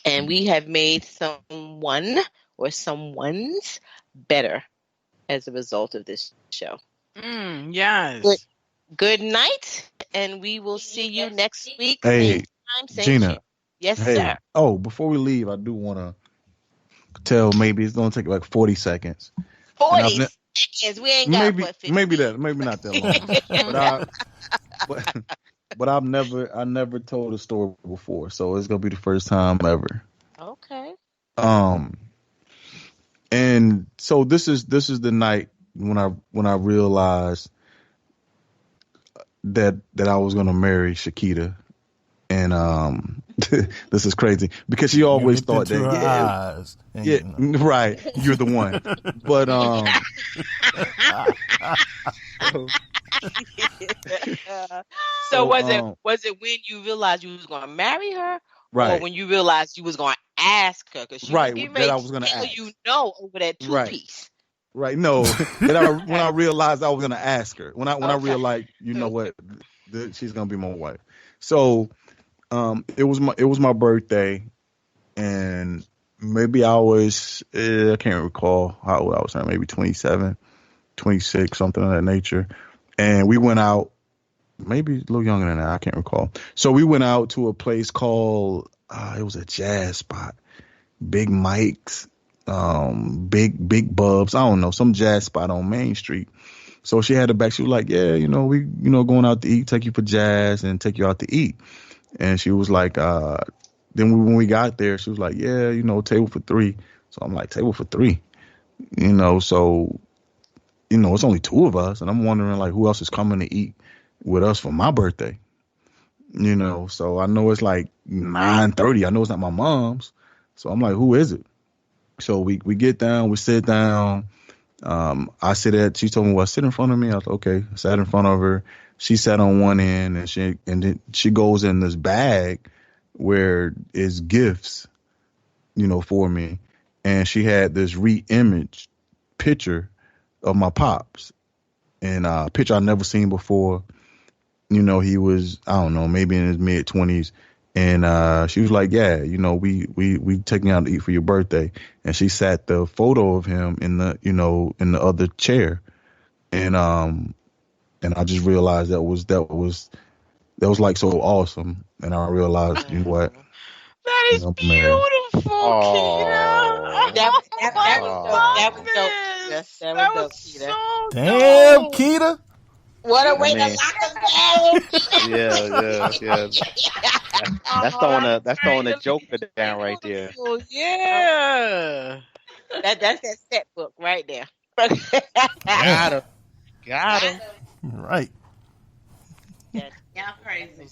F: And we have made someone or someone's better as a result of this show.
J: Yes.
F: Good night, and we will see you next week.
M: Hey,
F: same time, same
M: Gina.
F: channel. Yes,
M: Hey.
F: sir.
M: Oh, before we leave, I do want to tell, maybe it's going to take like 40 seconds.
F: 40 seconds. We ain't got
M: maybe,
F: but 50.
M: maybe not that long. but I never told a story before, so it's gonna be the first time ever.
F: Okay.
M: And so this is the night when I realized that I was gonna marry Shakita, and this is crazy because she always thought that right, you're the one, but
F: So was it when you realized you was going to marry her,
M: right,
F: or when you realized you was going to ask her? Because
M: right, that I was going to ask.
F: You know, over that 2-piece.
M: Right. No, when I realized I was going to ask her, when I realized, you know what, she's going to be my wife. So, it was my birthday, and maybe I was, I can't recall how old I was, maybe 27, 26, something of that nature. And we went out, maybe a little younger than that, I can't recall. So we went out to a place called, it was a jazz spot, Big Mike's, Big Bubs, I don't know, some jazz spot on Main Street. So she had her back. She was like, yeah, we, going out to eat, take you for jazz and take you out to eat. And she was like, then when we got there, she was like, yeah, table for 3. So I'm like, table for 3, so, it's only 2 of us. And I'm wondering, like, who else is coming to eat with us for my birthday? So I know it's like 9:30. I know it's not my mom's. So I'm like, who is it? So we get down, we sit down. She told me, well, sit in front of me. I was like, okay. I sat in front of her. She sat on one end, and then she goes in this bag where it's gifts, for me. And she had this re-imaged picture of my pops, and a picture I'd never seen before. He was, I don't know, maybe in his mid-20s. And she was like, yeah, we taking you out to eat for your birthday. And she sat the photo of him in the other chair. And I just realized that was like so awesome. And I realized, you know what?
J: That is beautiful, Keita.
F: That was dope. Yes, that was dope, Keita.
J: So
I: Damn,
J: dope.
I: Keita.
F: What a way to lock us down.
H: Yeah. That's throwing a joker down right there.
F: Oh, yeah. That's that set book right there.
H: Got him.
I: Right.
F: Yeah, y'all crazy.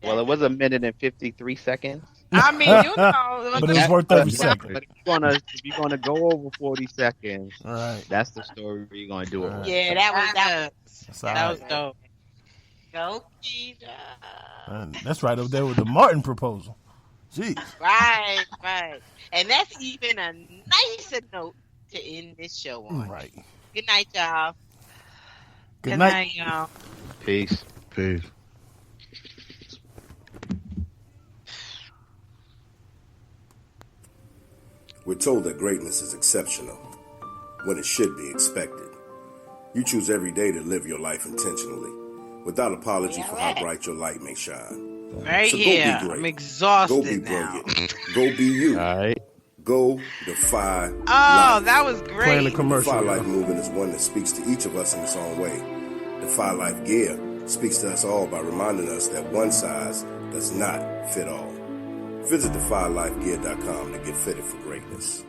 H: Well, it was 1:53.
J: I mean,
I: but it was worth 30 seconds.
H: But if you're gonna go over 40 seconds,
I: right?
H: That's the story you're gonna do it.
F: Yeah, that was dope. Go, Keita.
I: That's right up there with the Martin proposal. Jeez.
F: Right. And that's even a nicer note to end this show on.
I: Right.
F: Good night, y'all.
I: Good night,
J: y'all.
H: Peace.
A: We're told that greatness is exceptional, when it should be expected. You choose every day to live your life intentionally, without apology for how bright your light may shine.
J: Right
A: so
J: here.
A: Go be great.
J: I'm exhausted
A: Go be brilliant. Go be you.
H: All right.
A: Go Defy Life.
J: Oh, that was great.
I: Playing the commercial.
A: The Defy Life movement is one that speaks to each of us in its own way. Defy Life gear speaks to us all by reminding us that one size does not fit all. Visit defylifegear.com to get fitted for greatness.